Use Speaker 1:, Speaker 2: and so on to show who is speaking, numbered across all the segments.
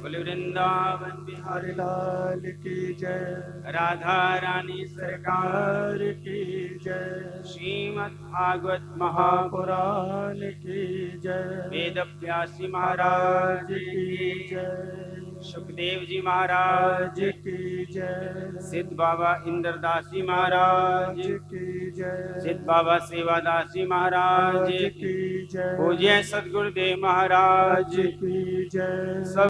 Speaker 1: बोले वृंदावन बिहारी लाल की जय। राधा रानी सरकार की जय। श्रीमद् भागवत महापुराण की जय। वेद व्यासी महाराज की जय। सुखदेव जी महाराज की जय। सिद्ध बाबा इंद्रदास जी महाराज की जय। सिद्ध बाबा सेवादास जी महाराज की जय। पूज्य सदगुरुदेव महाराज की जय। सब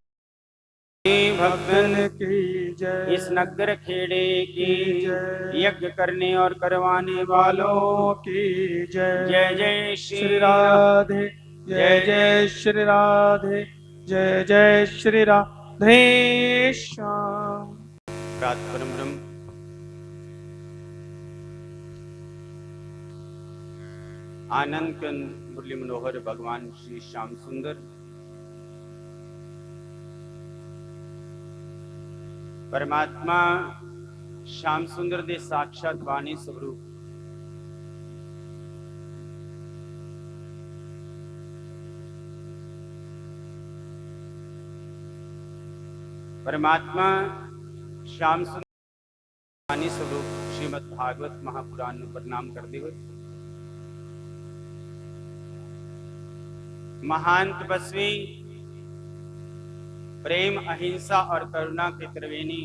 Speaker 1: भक्तन की जय। इस नगर खेड़े की जय। यज्ञ करने और करवाने वालों की जय। जय जय श्री राधे, जय जय श्री राधे, जय जय श्री राधे श्याम। रात परम ब्रह्म आनंद कंद मुरली मनोहर भगवान श्री श्याम सुंदर परमात्मा श्याम सुंदर दे साक्षात वाणी स्वरूप परमात्मा श्याम सुंदर वाणी स्वरूप श्रीमद् भागवत महापुराण में प्रणाम करते हुए महान तपस्वी प्रेम अहिंसा और करुणा के त्रिवेणी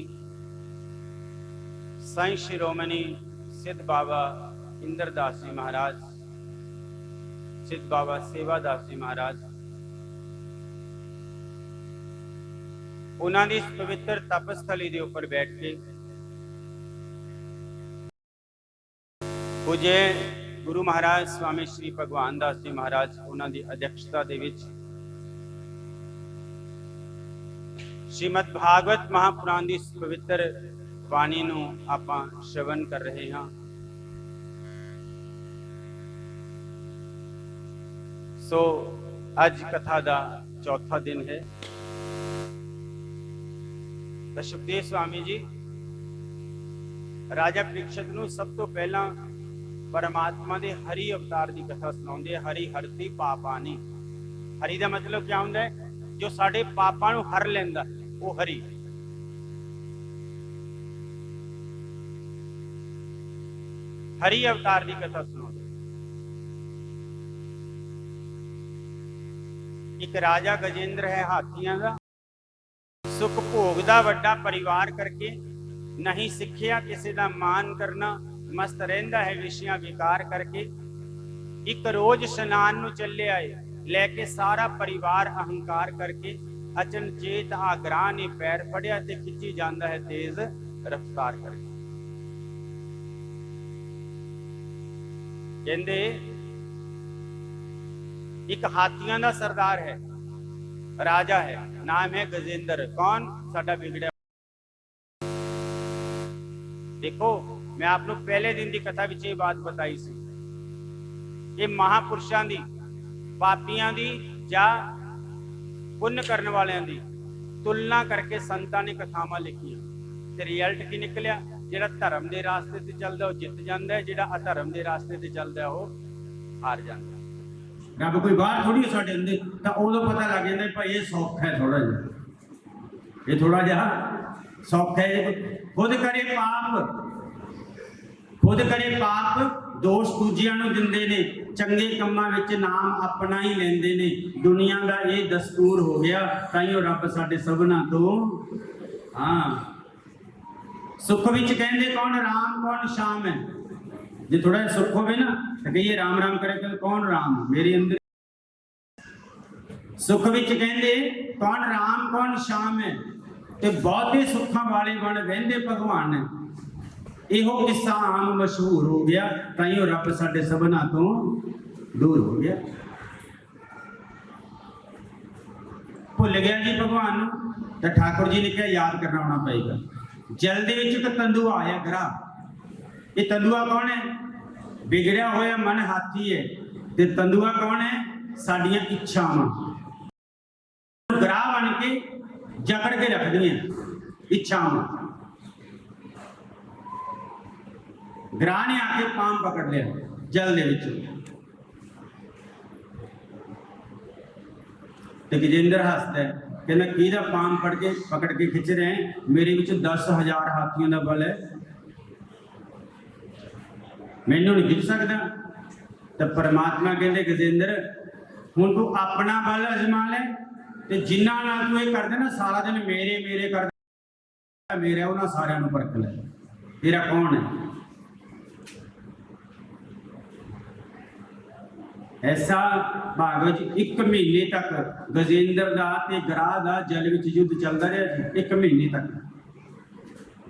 Speaker 1: संत शिरोमणि सिद्ध बाबा इंद्रदास जी महाराज, सिद्ध बाबा सेवादास जी महाराज, उन्होंने इस पवित्र तपस्थली के ऊपर बैठ के पूज्य गुरु महाराज स्वामी श्री भगवान दास जी महाराज उन्होंने अध्यक्षता दे विच श्रीमद् भागवत महापुराण की पवित्र बाणी नूं आपां श्रवण कर रहे हैं। सो अज कथा का चौथा दिन है। तो सुखदेव स्वामी जी राजा परीक्षित नूं सब तो पहला परमात्मा के हरि अवतार की कथा सुनाउंदे। हरि हरति पापानी। हरि का मतलब क्या होंदा है? जो साडे पापां नूं हर लैंदा वो हरि। हरि अवतार की कथा सुनाउंदे। एक राजा गजेंद्र है हाथियां का, सुख भोग दा वड्डा परिवार करके नहीं सिखिया किसी का मान करना, मस्त रहिंदा है विषयां विकार करके। एक रोज स्नान नूं चले आए लैके सारा परिवार अहंकार करके। अचनचेत आग्रह ने पैर फड़िया ते खिंची जाता है तेज रफ्तार करके। कहंदे एक हाथियों का सरदार है, राजा है, नाम है गजेंद्र। कौन? साडा बिगड़िया। देखो मैं आप लोग पहले दिन की कथा विच ये बात बताई सी कि महापुरुषों की, पापियां की या पुण्य करने वालियां की तुलना करके संतां ने कथावां लिखियां ते रिजल्ट की निकलिया? जिहड़ा धर्म के रास्ते ते चलदा वो जित जांदा है, जिहड़ा अधर्म के रास्ते ते चलदा है वो हार जांदा है। रब कोई बाहर थोड़ी साडे अंदर, तां उदों पता लग जांदा भाई ये सौखा है, थोड़ा जिहा ये थोड़ा जिहा सौखा है। खुद करे पाप, खुद करे पाप, दोष दूजियां नूं दिंदे ने, चंगे कम्मां विच नाम अपना ही लैंदे ने। दुनिया का ये दस्तूर हो गया, ताइयों रब साडे सबना तो हाँ सुख विच कहंदे कौन राम कौन श्याम है। जे थोड़ा सुख होवे ना तो कहिए राम राम करे तो कौन राम मेरे अंदर। सुख विच कहंदे कौन राम कौन श्याम है ते बहुते सुखां वाले बन रहिंदे भगवान है। इहो किस्सा आम मशहूर हो गया, ताइयों रब साडे सबना तो दूर हो गया। भुल गया जी भगवान तो ठाकुर जी ने क्या याद करना होना पड़ेगा। जल दे विच एक तंदुआ आया ग्रह। ये तंदुआ कौन है? बिगड़िया होया मन हाथी है। ते तंदुआ कौन है? साडियां इच्छावां ग्रह बन के जकड़ के रख दियां इच्छावां। ग्रह ने आके पाम पकड़ लिया जल दे विच। ते गजेंद्र हसदा है कहना किहदा पाम पकड़ के खिंच रहे हैं, मेरे विच 10,000 हाथियों का बल है, मैनू नहीं खिंच सकता। तो परमात्मा कहते गजेंद्र हुण तू अपना बल अजमा ले, ते जिन्ना नाल तू ये कर देना सारा दिन मेरे मेरे कर मेरे उन्होंने सारिਆਂ ਨੂੰ परख ले, तेरा कौन है। ऐसा भागवत 1 महीने तक गजेंद्र का ते ग्राह का जल विच युद्ध चलता रहा जी। 1 महीने तक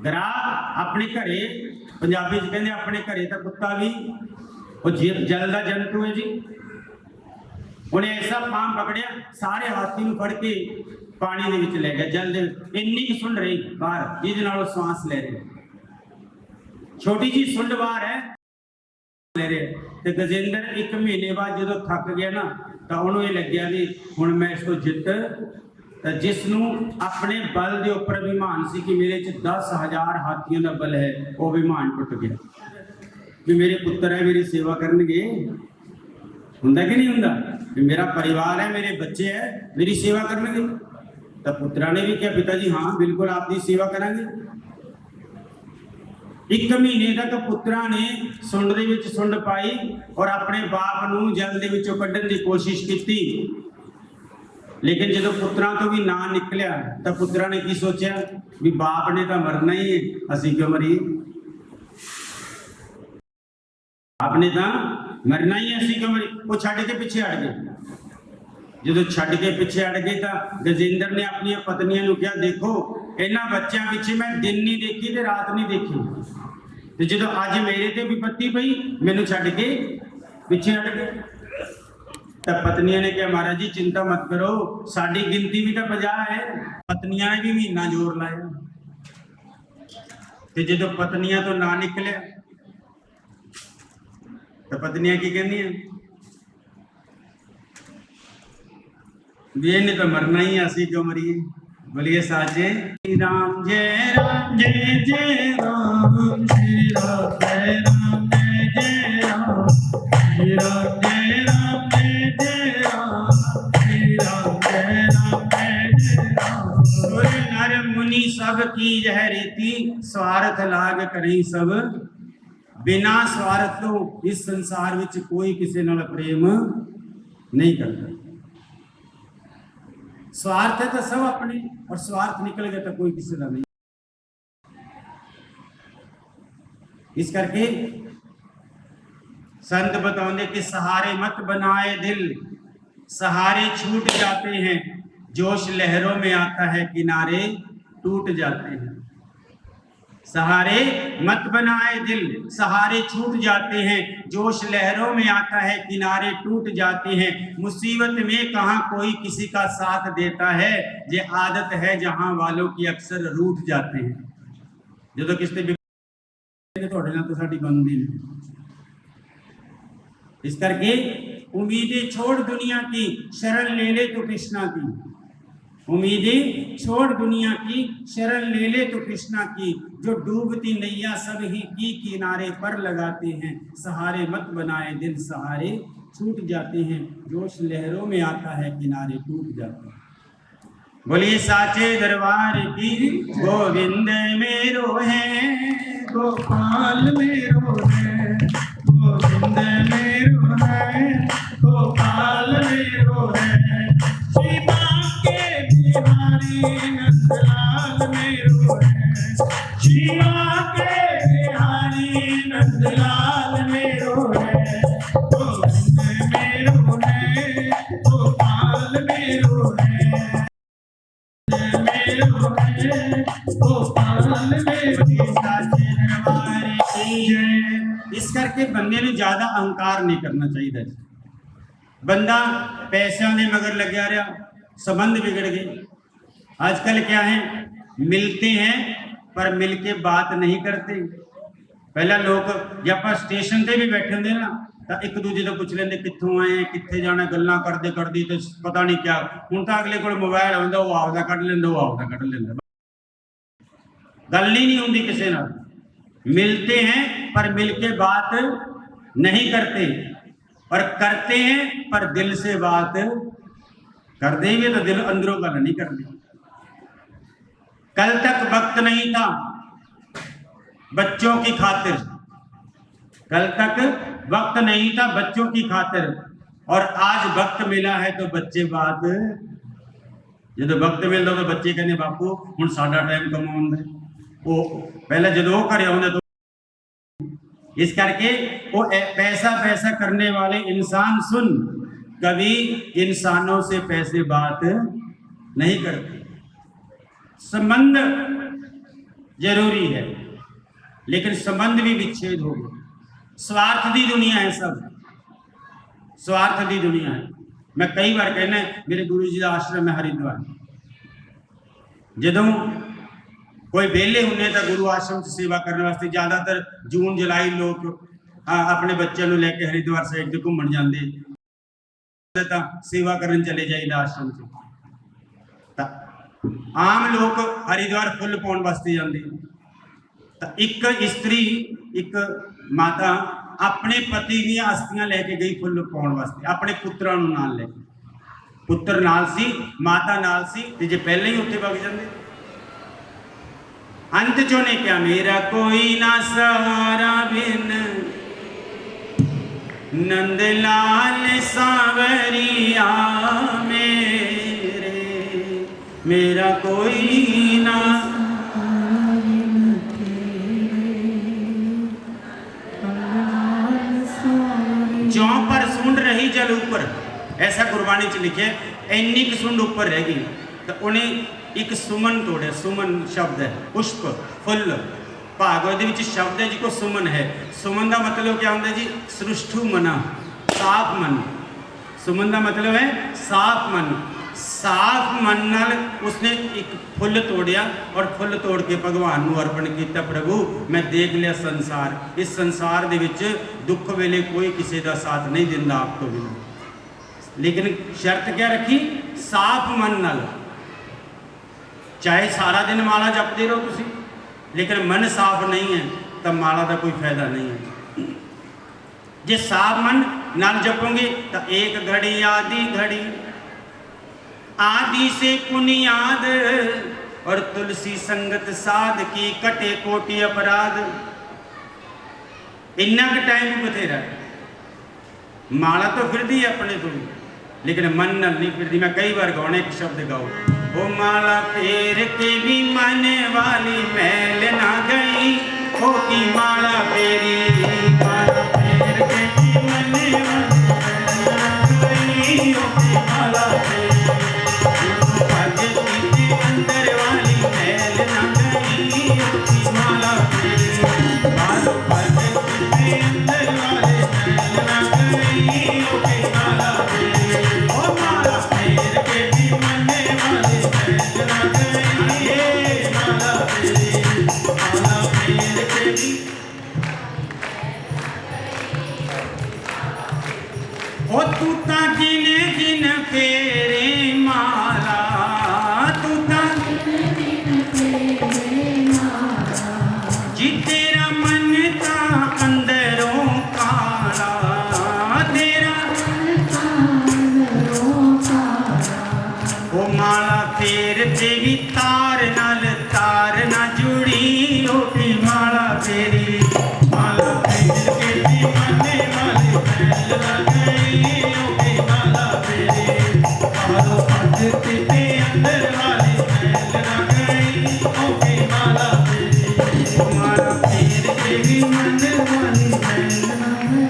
Speaker 1: ग्राह अपने घरे, पंजाबी च कहते अपने घरे तो कुत्ता भी वो जल का जंतु है जी। उन्हें ऐसा पाम पकड़िया, सारे हाथी नूं फड़ के पानी दे विच ले गया, जल दे इन्नी की सुंड रही बाहर जिहदे नाल सांस ले रहे, छोटी जी सुंड बाहर है ले रहे। ते गजेंद्र 1 महीने बाद जो थक गया ना, तो उन्होंने लग्या कि हुण मैं इसको जित, जिसनों अपने बल के उपर अभिमान सी कि मेरे च 10,000 हाथियों का बल है, वो अभिमान टुट गया कि मेरे पुत्र है मेरी सेवा करनगे। हुंदा कि नहीं हुंदा कि मेरा परिवार है, मेरे बच्चे हैं, मेरी सेवा करनगे। तो पुत्रा ने भी कहा पिताजी हाँ बिल्कुल आपकी सेवा करांगे। 1 महीने तक पुत्रा ने सुंड दे विच सुंड पाई और अपने बाप नूं जल दे विचों कड्ढण दी कोशिश की, लेकिन जो पुत्रा तो भी ना निकलिया तो पुत्रा ने की सोचा भी बाप ने तो मरना ही है, असीं क्यों मरीए, आपने तो मरना ही है, असीं क्यों मरीए। वो छड्ड के पिछे हट गए। जो छड्ड के पिछे हट गए तो गजेंद्र ने अपनी पत्नियों को कहा देखो इन्हां बच्चों पिछे मैं दिन नहीं देखी ते रात नहीं देखी, तो जो अज मेरे ते विपत्ति पई मैनू छड्ड के पिछे हट गए। तो पत्नियों ने कहा महाराज जी चिंता मत करो, साडी गिनती भी तो 50 है। पत्नियां ने भी महीना जोर लाया, तो जो पत्नियां तो ना निकले तो पत्नियां की कहनी है भी इन्हें तो मरना ही, असीं क्यों मरीए। बोलिए साचे राम जय राम जय जय राम, श्री राम जय राम जय जय राम, श्री राम जय राम जय जय राम, श्री राम जय राम जय जय राम। सुर नर मुनि सब की यह रीति, स्वार्थ लाग करें सब, बिना स्वार्थ तो इस संसार विच कोई किसी नाल प्रेम नहीं करता। स्वार्थ है तो सब अपने, और स्वार्थ निकल गया तो कोई किसी का नहीं। इस करके संत बताओगे कि सहारे मत बनाए दिल, सहारे छूट जाते हैं, जोश लहरों में आता है किनारे टूट जाते हैं। सहारे मत बनाए दिल, सहारे छूट जाते हैं, जोश लहरों में आता है किनारे टूट जाते हैं। मुसीबत में कहाँ कोई किसी का साथ देता है, ये आदत है जहां वालों की अक्सर रूठ जाते हैं। जो तो किसने थोड़े ना तो साडी बनदी नहीं। इस करके उम्मीदें छोड़ दुनिया की, शरण ले ले तो कृष्णा की। उम्मीदें छोड़ दुनिया की, शरण ले ले तो कृष्णा की। जो डूबती नैया सब ही की किनारे पर लगाते हैं, सहारे मत बनाए दिल, सहारे छूट जाते हैं, जोश लहरों में आता है किनारे टूट जाते हैं। बोलिए साचे दरबार की, गोविंद मेरो है, गोपाल मेरो है, गोविंद मेरो है, गोपाल मेरो है, शिवा के बिहारी नंदलाल मेरो है, शिवा के बिहारी नंदलाल मेरो है, गोविंद मेरो है, गोपाल मेरो है, इस करके बंदे ने ज्यादा अहंकार नहीं करना चाहिए। बंदा पैसों के मगर लग्या रहा, संबंध बिगड़ गए। आजकल क्या है, मिलते हैं पर मिलके बात नहीं करते। पहला लोग जब आप स्टेशन पे भी बैठे होंगे ना, तो एक दूजे को पूछ लेंगे कितों आए, कितने जाना, गल्लां करते करते तो पता नहीं क्या। हुण तो अगले को मोबाइल होंदा, वो आपदा कढ़ लेंदा, वो आपदा कढ़ लेंदा, गल ही नहीं होंदी किसी नाल। मिलते हैं पर मिलके बात नहीं करते, और करते हैं पर दिल से बात कर देंगे तो दिल अंदरों गल नहीं करते। कल तक वक्त नहीं था बच्चों की खातिर, कल तक वक्त नहीं था बच्चों की खातिर, और आज वक्त मिला है तो बच्चे बात, जो वक्त मिलता तो बच्चे कहते बापू हुण साडा टाइम कमाउण दा, वो पहले जो घरे आउंदे तो इस करके वो पैसा पैसा करने वाले इंसान सुन, कभी इंसानों से पैसे बात नहीं करते। संबंध जरूरी है लेकिन संबंध भी विच्छेद हो गए। स्वार्थ दी दुनिया है, सब स्वार्थ दी दुनिया है। मैं कई बार कहना, मेरे गुरु जी का आश्रम है हरिद्वार, जदों कोई वेले होंगे तो गुरु आश्रम से सेवा करने वास्ते ज्यादातर जून जुलाई लोग अपने बच्चों को लेके हरिद्वार साइड से घूमन जाते, सेवा करने चले जाइए आश्रम से। आम लोग हरिद्वार फुल पाने वास्ते जाते, एक स्त्री एक माता अपने पति दी अस्थियां लेके गई फुल पाने वास्ते, अपने पुत्रां नूं नाल लेके, पुत्र नाल सी माता नाल सी, ते जे पहले ही उत्थे वग जांदे। अंत चो ने क्या मेरा कोई ना सहारा बिन नंदलाल सांवरिया मेरे, मेरा कोई ना ज्यों पर सुंड रही जल ऊपर, ऐसा गुरबाणी च लिखे, इन्नी क सुंड ऊपर रह गई तो उन्हें एक सुमन तोड़े। सुमन शब्द है, पुष्प फुल, भागवत विच शब्द है जिको सुमन है। सुमन का मतलब क्या होता है जी? सृष्टु मना, साफ मन। सुमन का मतलब है साफ मन। साफ मन नाल उसने एक फुल तोड़िया और फुल तोड़ के भगवान को अर्पण किया। प्रभु मैं देख लिया संसार, इस संसार दे विच दुख वेले कोई किसी का साथ नहीं दिंदा आप तो बिना, लेकिन शर्त क्या रखी? साफ मन नाल। चाहे सारा दिन माला जपते रहो तुसी, लेकिन मन साफ नहीं है तब माला का कोई फायदा नहीं है। जे साफ मन नाल जपोगे तो एक घड़ी आदि घड़ी, आदि से कुनियाद, और तुलसी संगत साध की कटे कोटि अपराध। इन्ना का टाइम बथेरा, माला तो फिरदी है अपने को, लेकिन मन नाल नहीं फिरदी। मैं कई बार गाने एक शब्द गाओ, ओ माला फेर के भी मन वाली मैल ना गई, हो की माला फेरी, माला फेर के भी मन वाली मैल ना गई, हो की माला फेरी, अंदर वाली मैल ना गई, हो की माला फेरी, मालो अंदर वाले मैल ना गई, हो की माला फेरी, ओ माला फेर के भी मन वाली मैल ना गई, माला फेरी, माला फेर के भी। ओ तू ता गिने गिन फेरे माला, तू ता जी तेरा मन ता अंदरों काला, तेरा ओ माला फेर ते भी तार ना जुड़ी, हो की माला फेरी, माला फेर के भी मन वाली मैल ना गई, हो की माला फेरी, मालो पद्धति ते अंदर वाली मैल ना गई, हो की माला फेरी, माला फेर के भी मन वाली मैल ना गई।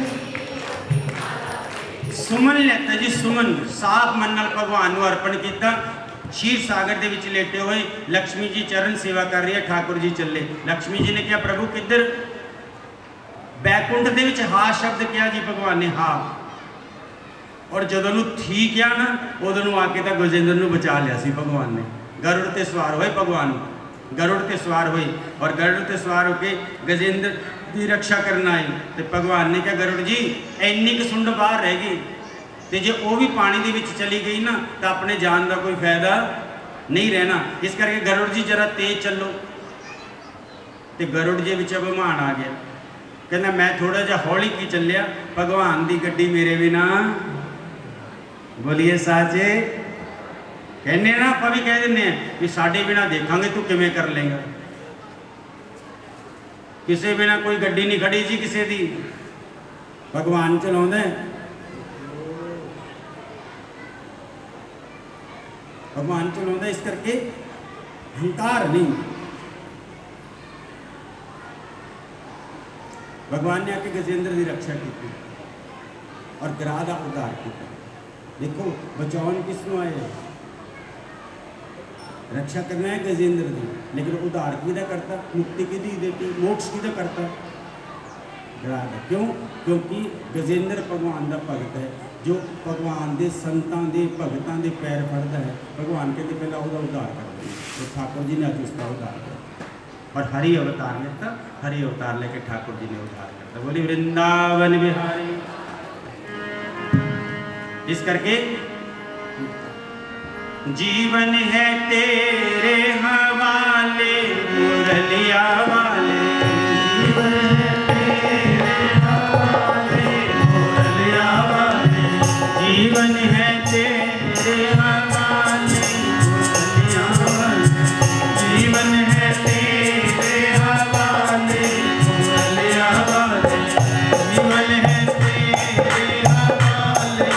Speaker 1: सुमन लेता जी, सुमन साफ मन नाल भगवान को अर्पण किया। क्षीर सागर दे विच लेटे हुए लक्ष्मी जी चरण सेवा कर रही है, ठाकुर जी चले। लक्ष्मी जी ने कहा प्रभु किधर? बैकुंठ दे विच हा शब्द किया जी भगवान ने, हा, और जदों थी क्या ना उदों आके तो गजेंद्र को बचा लिया सी भगवान ने। गरुड़ ते सवार हुए भगवान, गरुड़ ते सवार हुए और गरुड़ ते सवार होकर गजेंद्र की रक्षा करना आई। तो भगवान ने कहा गरुड़ जी इन्नी क सुंड बाहर रह गई, तो जो वो भी पानी के विच चली गई ना तो अपने जान का कोई फायदा नहीं रहना। इस करके गरुड़ जी जरा तेज चलो। तो गरुड़ जी विच अभिमान आ गया, कहना मैं थोड़ा जा हौली की चलिया, भगवान की गड्डी मेरे बिना, बोलिए साचे कहने ना आप भी कह दें कि साढ़े बिना देखांगे तू किवें कर लेगा। किसी बिना कोई गड्डी नहीं खड़ी जी किसी दी, भगवान चलाउंदा है। भगवान चलाउंदा, इस करके अहंकार नहीं। भगवान ने आके गजेंद्र की रक्षा की और ग्राह का उद्धार किया। देखो बचावन किसनों आए, रक्षा करना है गजेंद्र की, लेकिन उद्धार किदा करता, मुक्ति किदी देती, मोक्ष किदा करता, ग्राह का। क्यों? क्योंकि गजेंद्र भगवान का भगत है, जो भगवान के संतां के भगतां के पैर फड़ता है। भगवान कहते पहला उसका उद्धार कर दें, तो ठाकुर जी ने अज उसका उद्धार किया और हरि अवतार लेता। हरि अवतार लेके ठाकुर जी ने उद्धार करता। बोली वृंदावन बिहारी। इस करके जीवन है तेरे हवाले मुरलिया वाले, जीवन है तेरे हवाले मुरलिया वाले, जीवन है तेरे हवाले मुरलिया वाले, जीवन है तेरे हवाले मुरलिया वाले, जीवन है तेरे हवाले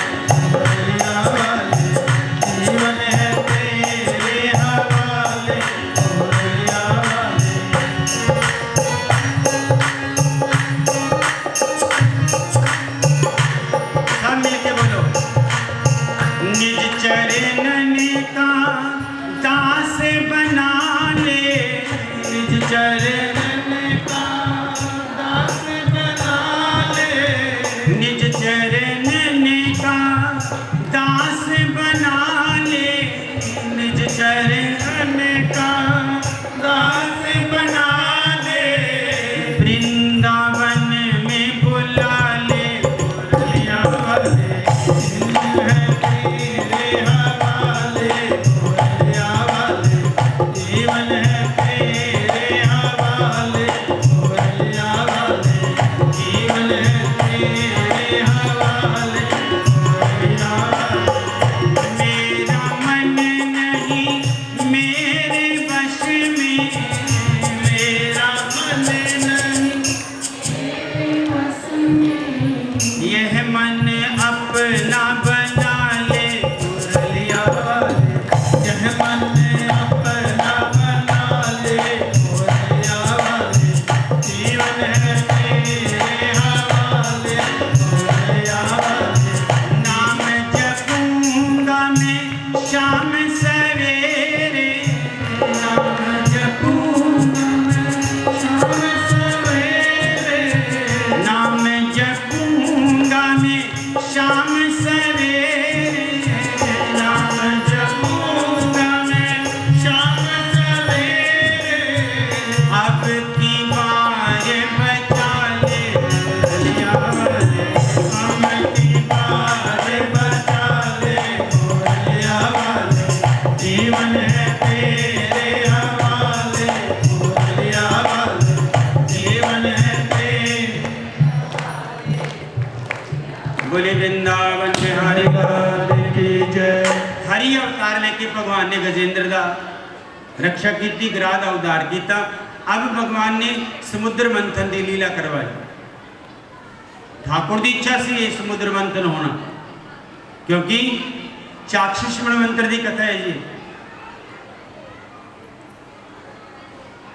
Speaker 1: मुरलिया वाले, जीवन है तेरे हवाले मुरलिया वाले। सब मिलके बोलो। निज चरणन का दास बना ले, निज चरणन का दास बना ले, निज चरणन का दास बना ले, निज चरणन का दास बना ले, वृंदावन में बुला ले मुरलिया वाले, जीवन है तेरे हवाले मुरलिया वाले, जीवन है तेरे हवाले मुरलिया वाले, जीवन है तेरे हवाले मुरलिया वाले। मेरा मन नहीं मेरे वश में, मेरा मन नहीं यह मन अपना बना ले मुरलिया वाले, यह मन अपना बना ले मुरलिया वाले, जीवन है तेरे हवाले मुरलिया वाले। नाम जपूंगा मैं शाम सवेरे, नाम जपूंगा मैं शाम सवेरे, नाम जपूंगा मैं शाम सवेरे, नाम जपूंगा मैं शाम सवेरे। अब की बार बचा ले मुरलिया वाले, अब की बार बचा ले मुरलिया वाले, जीवन है तेरे हवाले मुरलिया वाले, जीवन है तेरे। बोले वृंदावन बिहारी लाल की जय। हरि अवतार लेके भगवान ने गजेंद्र का रक्षा की, ग्राह का उद्धार किया। अब भगवान ने समुद्र मंथन की लीला करवाई। ठाकुर की इच्छा सी ये समुद्र मंथन होना, क्योंकि चाक्षुष मंत्र की कथा है जी।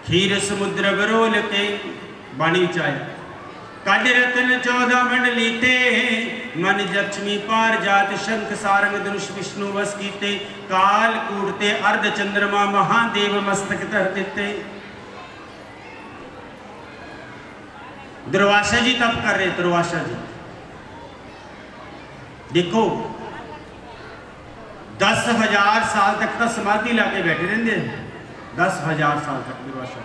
Speaker 1: खीर समुद्र बरोल के बाणी चाय, काढ़ रतन 14 मंडलीते, मन लक्ष्मी पार जात शंख सारंग धनुष विष्णु वस कीते, काल कूटते अर्ध चंद्रमा महादेव मस्तक धर देते। दुर्वासा जी तप कर रहे, दुर्वासा जी देखो 10,000 साल तक तो समाधि लाके बैठे रहते, 10,000 साल तक दुर्वासा।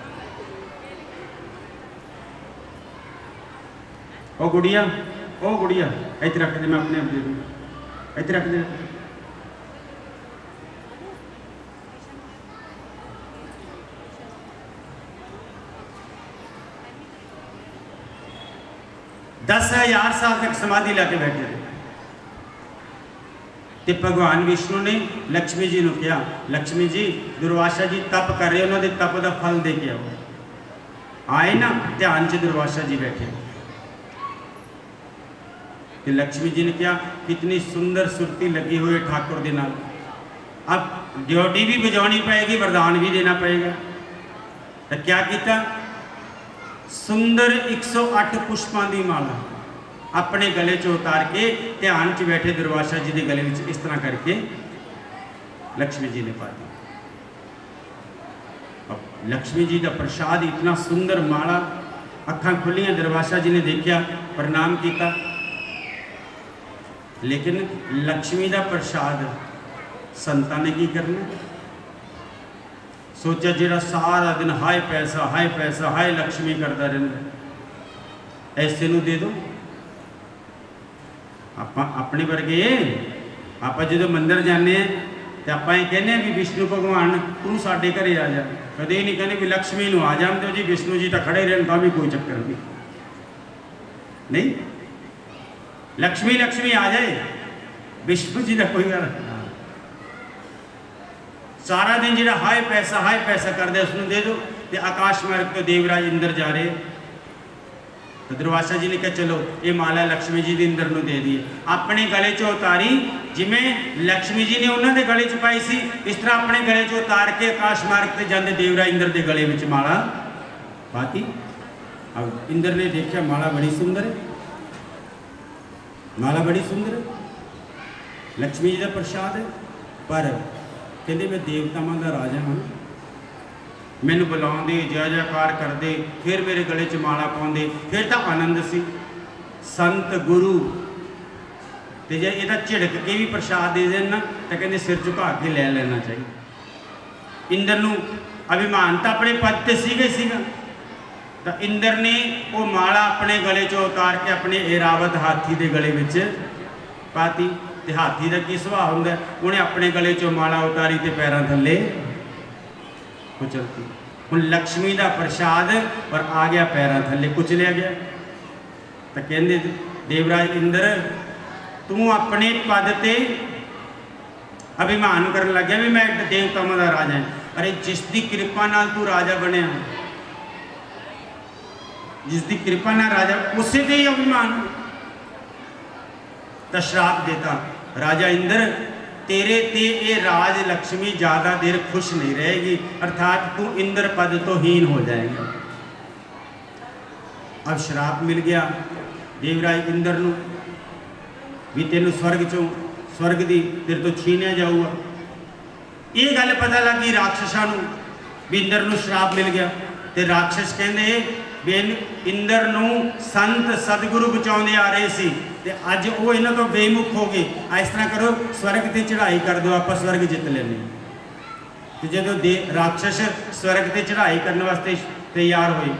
Speaker 1: ओ गुड़िया इतने रख दे, मैं अपने आप दे दूँ, इतने रख दे। दस 10,000 साल तक समाधि लाके बैठे थे। तो भगवान विष्णु ने लक्ष्मी जी को कहा, लक्ष्मी जी दुर्वासा जी तप कर रहे, उन्होंने तप का फल दे के आओ। आए ना, ध्यान च दुर्वासा जी बैठे कि लक्ष्मी जी ने कहा कितनी सुंदर सुरती लगी हुई है ठाकुर के नाल, अब ड्यूटी भी बजानी पड़ेगी, वरदान भी देना पड़ेगा। तो क्या किया, सुंदर 108 पुष्पों की माला अपने गले च उतार के ध्यान च बैठे दुर्वासा जी के गले में इस तरह करके लक्ष्मी जी ने पा दी। अब लक्ष्मी जी का प्रसाद इतना सुंदर माला, अखा खुलियां, दुर्वासा जी ने देखा, प्रणाम किया, लेकिन लक्ष्मी का प्रसाद संतां ने की करना, सोचा जो सारा दिन हाय पैसा हाय लक्ष्मी करता रहा, ऐसे नूं दे दो। आप अपने वर्गे आप जो मंदिर जाने तो आप कहने भी विष्णु भगवान तू साडे घरे आ जा, कदे ही नहीं कहने भी लक्ष्मी नूं आ जान दो जी, विष्णु जी तो खड़े रहन तो भी कोई चक्कर नहीं, लक्ष्मी लक्ष्मी आ जाए, विष्णु जी का कोई गल नहीं। सारा दिन जो हाय पैसा करते उसमें दे दो। तो आकाश मार्ग तो देवराज इंद्र जा रहे, तो दुर्वासा जी ने कहा चलो ये माला लक्ष्मी जी इंद्र को दे दी, अपने गले चो उतारी, जिमें लक्ष्मी जी ने उन्होंने गले च पाई सी, इस तरह अपने गले चो उतार के आकाश मार्ग से जाते देवराज इंद्र के गले में माला पाती। अब इंद्र ने देखा माला बड़ी सुंदर है, माला बड़ी सुंदर है, लक्ष्मी जी का प्रसाद है, पर कहते मैं देवतावां का राजा हाँ, मैनू बुलाते जय जयकार करते, फिर मेरे गले च माला पाते, फिर तो आनंद सी। संत गुरु तो जे यदा झिड़क के भी प्रसाद दे देन ना तो कहते सिर झुका के ले लेना चाहिए। इंद्र नूं अभिमान तो अपने पद से सीगा, तो इंद्र ने वो माला अपने गले चो उतार के अपने ऐरावत हाथी के गले में पाती। तो हाथी का की सुभाव होंगे, उन्हें अपने गले चो माला उतारी तो पैरों थले कुचलती। हुण लक्ष्मी का प्रसाद और आ गया पैरों थले, कुचलिया गया। तो कहते देवराज इंद्र तू अपने पद से अभिमान कर लग गया भी मैं देवतावां का राजा है। अरे जिसकी कृपा नाल तू राजा बनया, जिसकी कृपा नाल राजा, उसे ते ही अभिमान। तो श्राप देता, राजा इंद्र तेरे ते ये राज लक्ष्मी ज़्यादा देर खुश नहीं रहेगी, अर्थात तू इंद्र पद तो हीन हो जाएगा। अब श्राप मिल गया देवराज इंद्र नूं भी तेनू स्वर्ग दी तेरे तो छीनिया जाऊगा। ये गल पता लगी राक्षसां नूं भी इंद्र नूं श्राप मिल गया। तो राक्षस कहते भी इंद्र नूं संत सतगुरु बचाउंदे आ रहे सी, ते अज वो इन्हां तो बेमुख हो गए। इस तरह करो स्वर्ग ते चढ़ाई कर दो, आप स्वर्ग जित लेने। तो जो राक्षस स्वर्ग ते चढ़ाई करने वास्ते तैयार हुए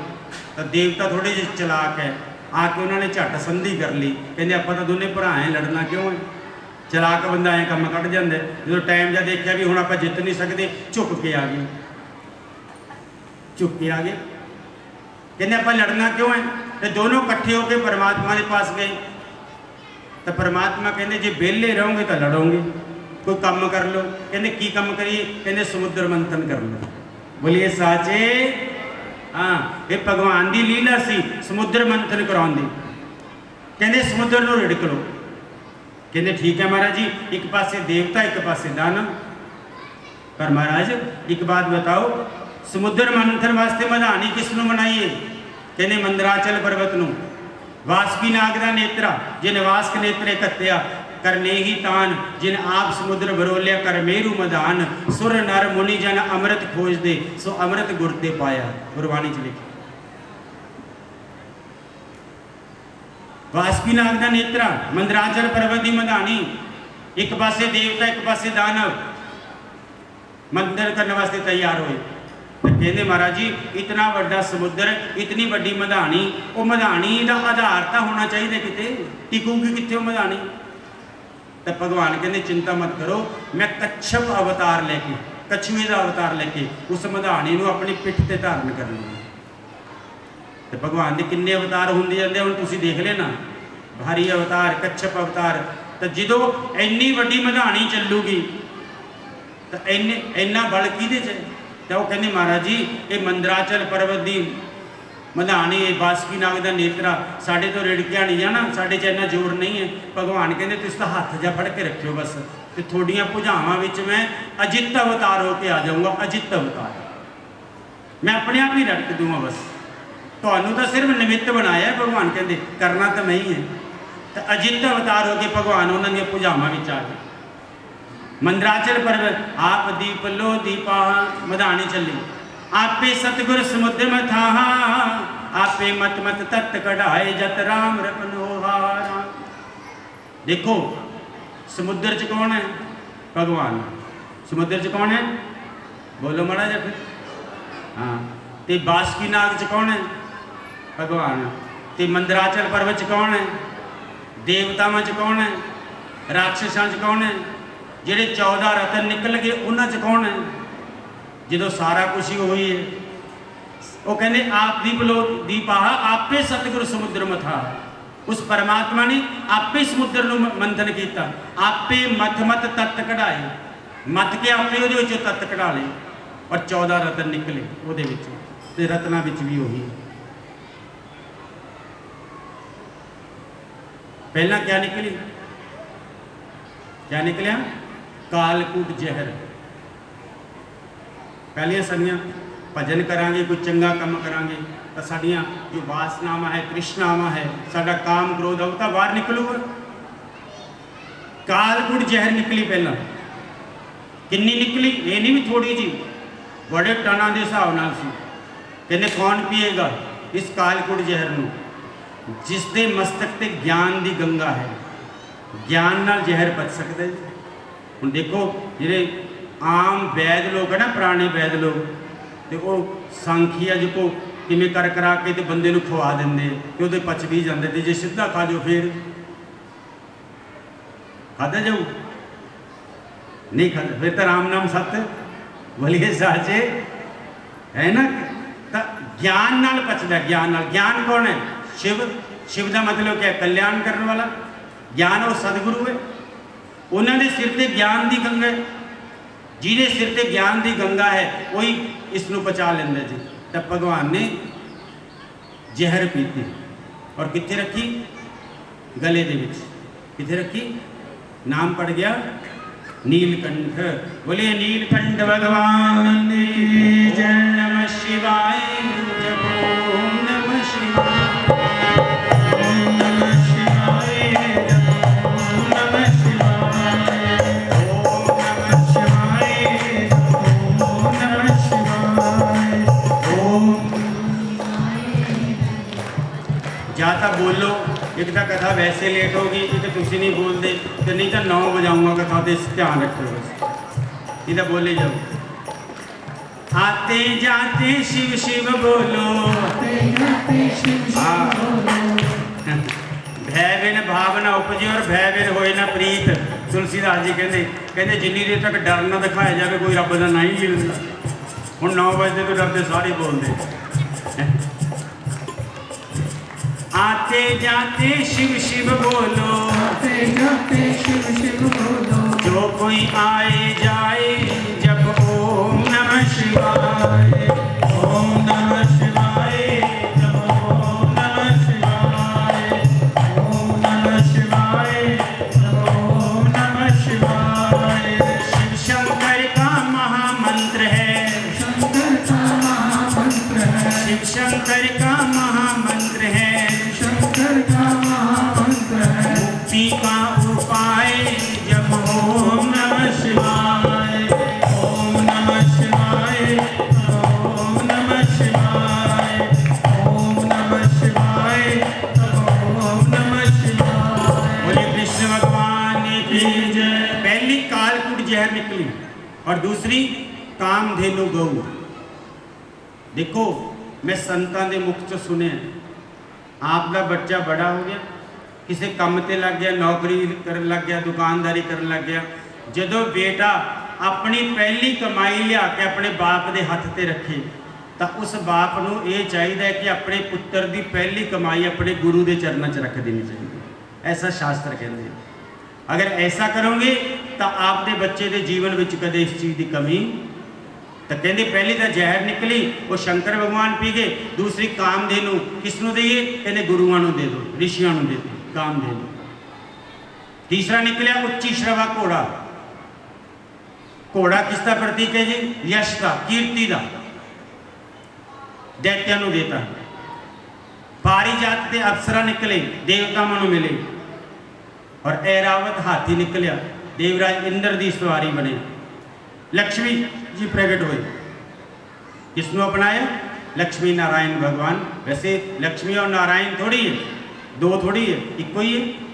Speaker 1: तो देवता थोड़े जे चलाक है, आके उन्होंने झट संधि कर ली, कहते आप तो दोनों भरा हैं, लड़ना क्यों है। चलाक बंदा ऐ कम कट जाता है। जो टाइम जब देखा भी हुण आप जित नहीं सकते, झुक के आ गए, झुक के आ गए। कहते आप लड़ना क्यों है। तो दोनों कट्ठे होकर परमात्मा के पास गए। तो परमात्मा कहते जे बेले रहोगे तो लड़ोगे, कोई काम कर लो। कहते की काम करिए, कहते समुद्र मंथन कर लो। बोलिए साचे हाँ, ये भगवान की लीला सी समुद्र मंथन कराउंदी। कहते समुद्र नूं रिड़क लो। कहते ठीक है महाराज जी, एक पासे देवता एक पासे दानव। पर महाराज एक बात बताओ, समुद्र मंथन वास्ते मधानी किसनों बनाइए। कहते मंदराचल पर्वत नूं। वासुकी नाग का नेत्रा जिन वास्क नेत्रे कत्या, करने ही तान जिन आप समुद्र बरोलिया, कर मेरू मधान सुर नर मुनि जन अमृत खोज दे, सो अमृत गुरते पाया। गुरबाणी च लिखी। वासुकी नाग का नेत्रा, मंदराचल पर्वत की मधानी, एक पासे देवता एक पासे दानव मंथन करने वास्ते तैयार हुए। कहते महाराज जी इतना बड़ा समुद्र, इतनी बड़ी मधानी, वो मधानी का आधार तो होना चाहिए, कितने टिकूगी कितने वो मधानी। तो भगवान कहते चिंता मत करो, मैं कच्छप अवतार लेके, कछुए का अवतार लेके उस मधानी को अपनी पिठ से धारण कर लूँगा। तो भगवान के किन्ने अवतार होंदे जाते हुण तुसीं देख लेना। भारी अवतार, कच्छप अवतार, ਤਾਂ ਜਦੋਂ ਇੰਨੀ ਵੱਡੀ ਮਧਾਣੀ ਚੱਲੂਗੀ ਤਾਂ ਇੰਨਾ ਬਲ ਕਿਹਦੇ 'ਚ ਹੈ? ਤਾਂ ਉਹ ਕਹਿੰਦੇ ਮਹਾਰਾਜ ਜੀ ਇਹ ਮੰਦਰਾਚਲ ਪਰਬਤ ਦੀ ਮਧਾਣੀ, ਇਹ ਬਾਸਕੀ ਨਾਗ ਦਾ ਨੇਤਰਾ ਸਾਡੇ ਤੋਂ ਰਿੜਕਿਆ ਨਹੀਂ ਜਾਣਾ, ਸਾਡੇ 'ਚ ਇੰਨਾ ਜ਼ੋਰ ਨਹੀਂ ਹੈ। ਭਗਵਾਨ ਕਹਿੰਦੇ ਤੁਸੀਂ ਤਾਂ ਹੱਥ ਜਾ ਫੜ ਕੇ ਰੱਖਿਓ ਬਸ, ਤੇ ਤੁਹਾਡੀਆਂ ਭੁਜਾਵਾਂ ਵਿੱਚ ਮੈਂ ਅਜਿੱਤ ਅਵਤਾਰ ਹੋ ਕੇ ਆ ਜਾਊਂਗਾ। ਅਜਿੱਤ ਅਵਤਾਰ ਮੈਂ ਆਪਣੇ ਆਪ ਹੀ ਰੜਕ ਦੂੰਗਾ, ਬਸ ਤੁਹਾਨੂੰ ਤਾਂ ਸਿਰਫ ਨਿਮਿੱਤ ਬਣਾਇਆ। ਭਗਵਾਨ ਕਹਿੰਦੇ ਕਰਨਾ ਤਾਂ ਮੈਂ ਹੀ ਹੈ। ਤਾਂ ਅਜਿੱਤ ਅਵਤਾਰ ਹੋ ਕੇ ਭਗਵਾਨ ਉਹਨਾਂ ਦੀਆਂ ਭੁਜਾਵਾਂ ਵਿੱਚ ਆ ਗਏ। ਮੰਦਰਾਚਲ ਪਰਬਤ ਆਪ ਦੀਪ ਲੋ ਦੀਪਾ ਮਧਾਣੀ ਚੱਲੀ, आपे सतगुर समुद्र मथाहा, आपे मत मत तत् कढ़ाए जत राम रपनोहारा। देखो समुद्र च कौन है? भगवान। समुद्र च कौन है? बोलो माड़ा जा फिर। हाँ ते बासकी नाग च कौन है? भगवान। ते मंदराचल पर्वत च कौन है? देवतावां च कौन है? राक्षसां च कौन है? जिहड़े 14 रतन निकल गए उन्हां च कौन है? जो सारा कुछ ही वही है। वो कहते आप दीप लो दीपाहा, आपे सतगुरु समुद्र मथा। उस परमात्मा ने आपे समुद्र नूं मंथन किया, आपे मथ मत तत्त कढ़ाए, मत के आपे उहदे विचों तत्त कढ़ा ले और 14 रतन निकले उहदे विचों, ते रत्नां विच भी वही है। पहला क्या निकली? क्या निकलिया? कालकूट जहर। पहलियां सदियां भजन करांगे, कोई चंगा काम करांगे तो साडियां जो वासनावां है, तृष्णावां है, साडा काम क्रोध है, तो बाहर निकलूगा। कालकूट जहर निकली पहला। किन्नी निकली? ये नहीं भी थोड़ी जी, बड़े टना के हिसाब नाल सी। कहते कौन पिएगा इस कालकूट जहर नूं? जिसके मस्तक ते ज्ञान की गंगा है, ज्ञान नाल जहर बच सकता है। हुण देखो जिहड़े आम वैद लोग है ना, पुराने वैद लोग, तो वो सांखिया जो को किमें कर करा के तो बंदे नूं खवा देंगे, तो वो पच भी जाते थे। जे सीधा खा जाओ फिर खादा जाऊ, नहीं खाता फिर तो राम नाम सत बोलिए साचे है ना। तो ज्ञान नाल पचदा, ज्ञान नाल। ज्ञान कौन है? शिव। शिव का मतलब क्या? कल्याण करने वाला। ज्ञान वो सतगुरु है, उन्होंने सिर ते ज्ञान की गंगा है। जिहदे सिर ते ज्ञान की गंगा है वही इसनूं पचा लेंदा जी। तब भगवान ने जहर पीती और कित्थे रखी? गले दे विच। कित्थे रखी? नाम पड़ गया नीलकंठ। बोलिए नीलकंठ भगवान की जय। नमः शिवाय। जप ओम नमः शिवाय, ओम नमः शिवाय, जप ओम नमः शिवाय, ओम नमः शिवाय, ओम नमः शिवाय, ओम। जाता बोलो, एक तो कथा वैसे लेट होगी, एक तुसी नहीं बोलते, तो नहीं तो 9 बजाऊंगा कथा, तो ध्यान रखो बस। ये तो बोले जाओ। आते जाते शिव शिव बोलो, आते जाते शिव शिव बोलो। भय बिन भावना उपजे और भय बिन होए ना प्रीत। तुलसीदास जी कहते जिन्नी देर तक डर ना दिखाया जाए कोई रब का ना ही मिलता। हुण 9 बजे तो डरते सारे बोलते। आते जाते शिव शिव बोलो, आते जाते शिव शिव बोलो। जो कोई आए जाए जब ओम नमः शिवाय, ओम नमः शिवाय, जब ओम नमः शिवाय, ओम नमः शिवाय, जब ओम नमः शिवाय। शिव शंकर का महामंत्र है, शंकर का महामंत्र है, शिव शंकर का महामंत्र है, शंकर का महामंत्र है। मुक्ति का उपाय जब ओम नमः शिवाय, ओम नमः शिवाय, ओम नमः शिवाय, ओम नमः शिवाय, ओम नमः शिवाय। बोलिए कृष्ण भगवान की जय। पहली कालकूट जहर निकली और दूसरी कामधेनु गौ। देखो मैं संतां दे मुख चों सुने, आपका बच्चा बड़ा हो गया, किसी काम ते लग गया, नौकरी कर लग गया, दुकानदारी कर लग गया। जदों बेटा अपनी पहली कमाई लिया के अपने बाप के हथ ते रखे, तो उस बाप नूं ये चाहिए कि अपने पुत्र की पहली कमाई अपने गुरु के चरणों च रख देनी चाहिए। ऐसा शास्त्र कहते हैं। अगर ऐसा करोगे तो आपके बच्चे के जीवन में कदे इस चीज़ की कमी। तो कहते पहली तो जहर निकली, वो शंकर भगवान पी गए। दूसरी कामधेनु किसनों दईए? कहते गुरुआं नूं दे दो, ऋषियों नूं दे दो कामधेनु। तीसरा निकलिया उच्ची श्रवा घोड़ा। घोड़ा किसका प्रतीक है जी? यश का, कीर्ति का। दैत्यां नूं देता। पारिजात के अप्सरा निकले, देवतावां नूं मिले। और ऐरावत हाथी निकलिया, देवराज इंद्र की सवारी बने। लक्ष्मी जी प्रगट हुए। किसनों अपनाया? लक्ष्मी नारायण भगवान। वैसे लक्ष्मी और नारायण थोड़ी है, दो थोड़ी है, इको ही है।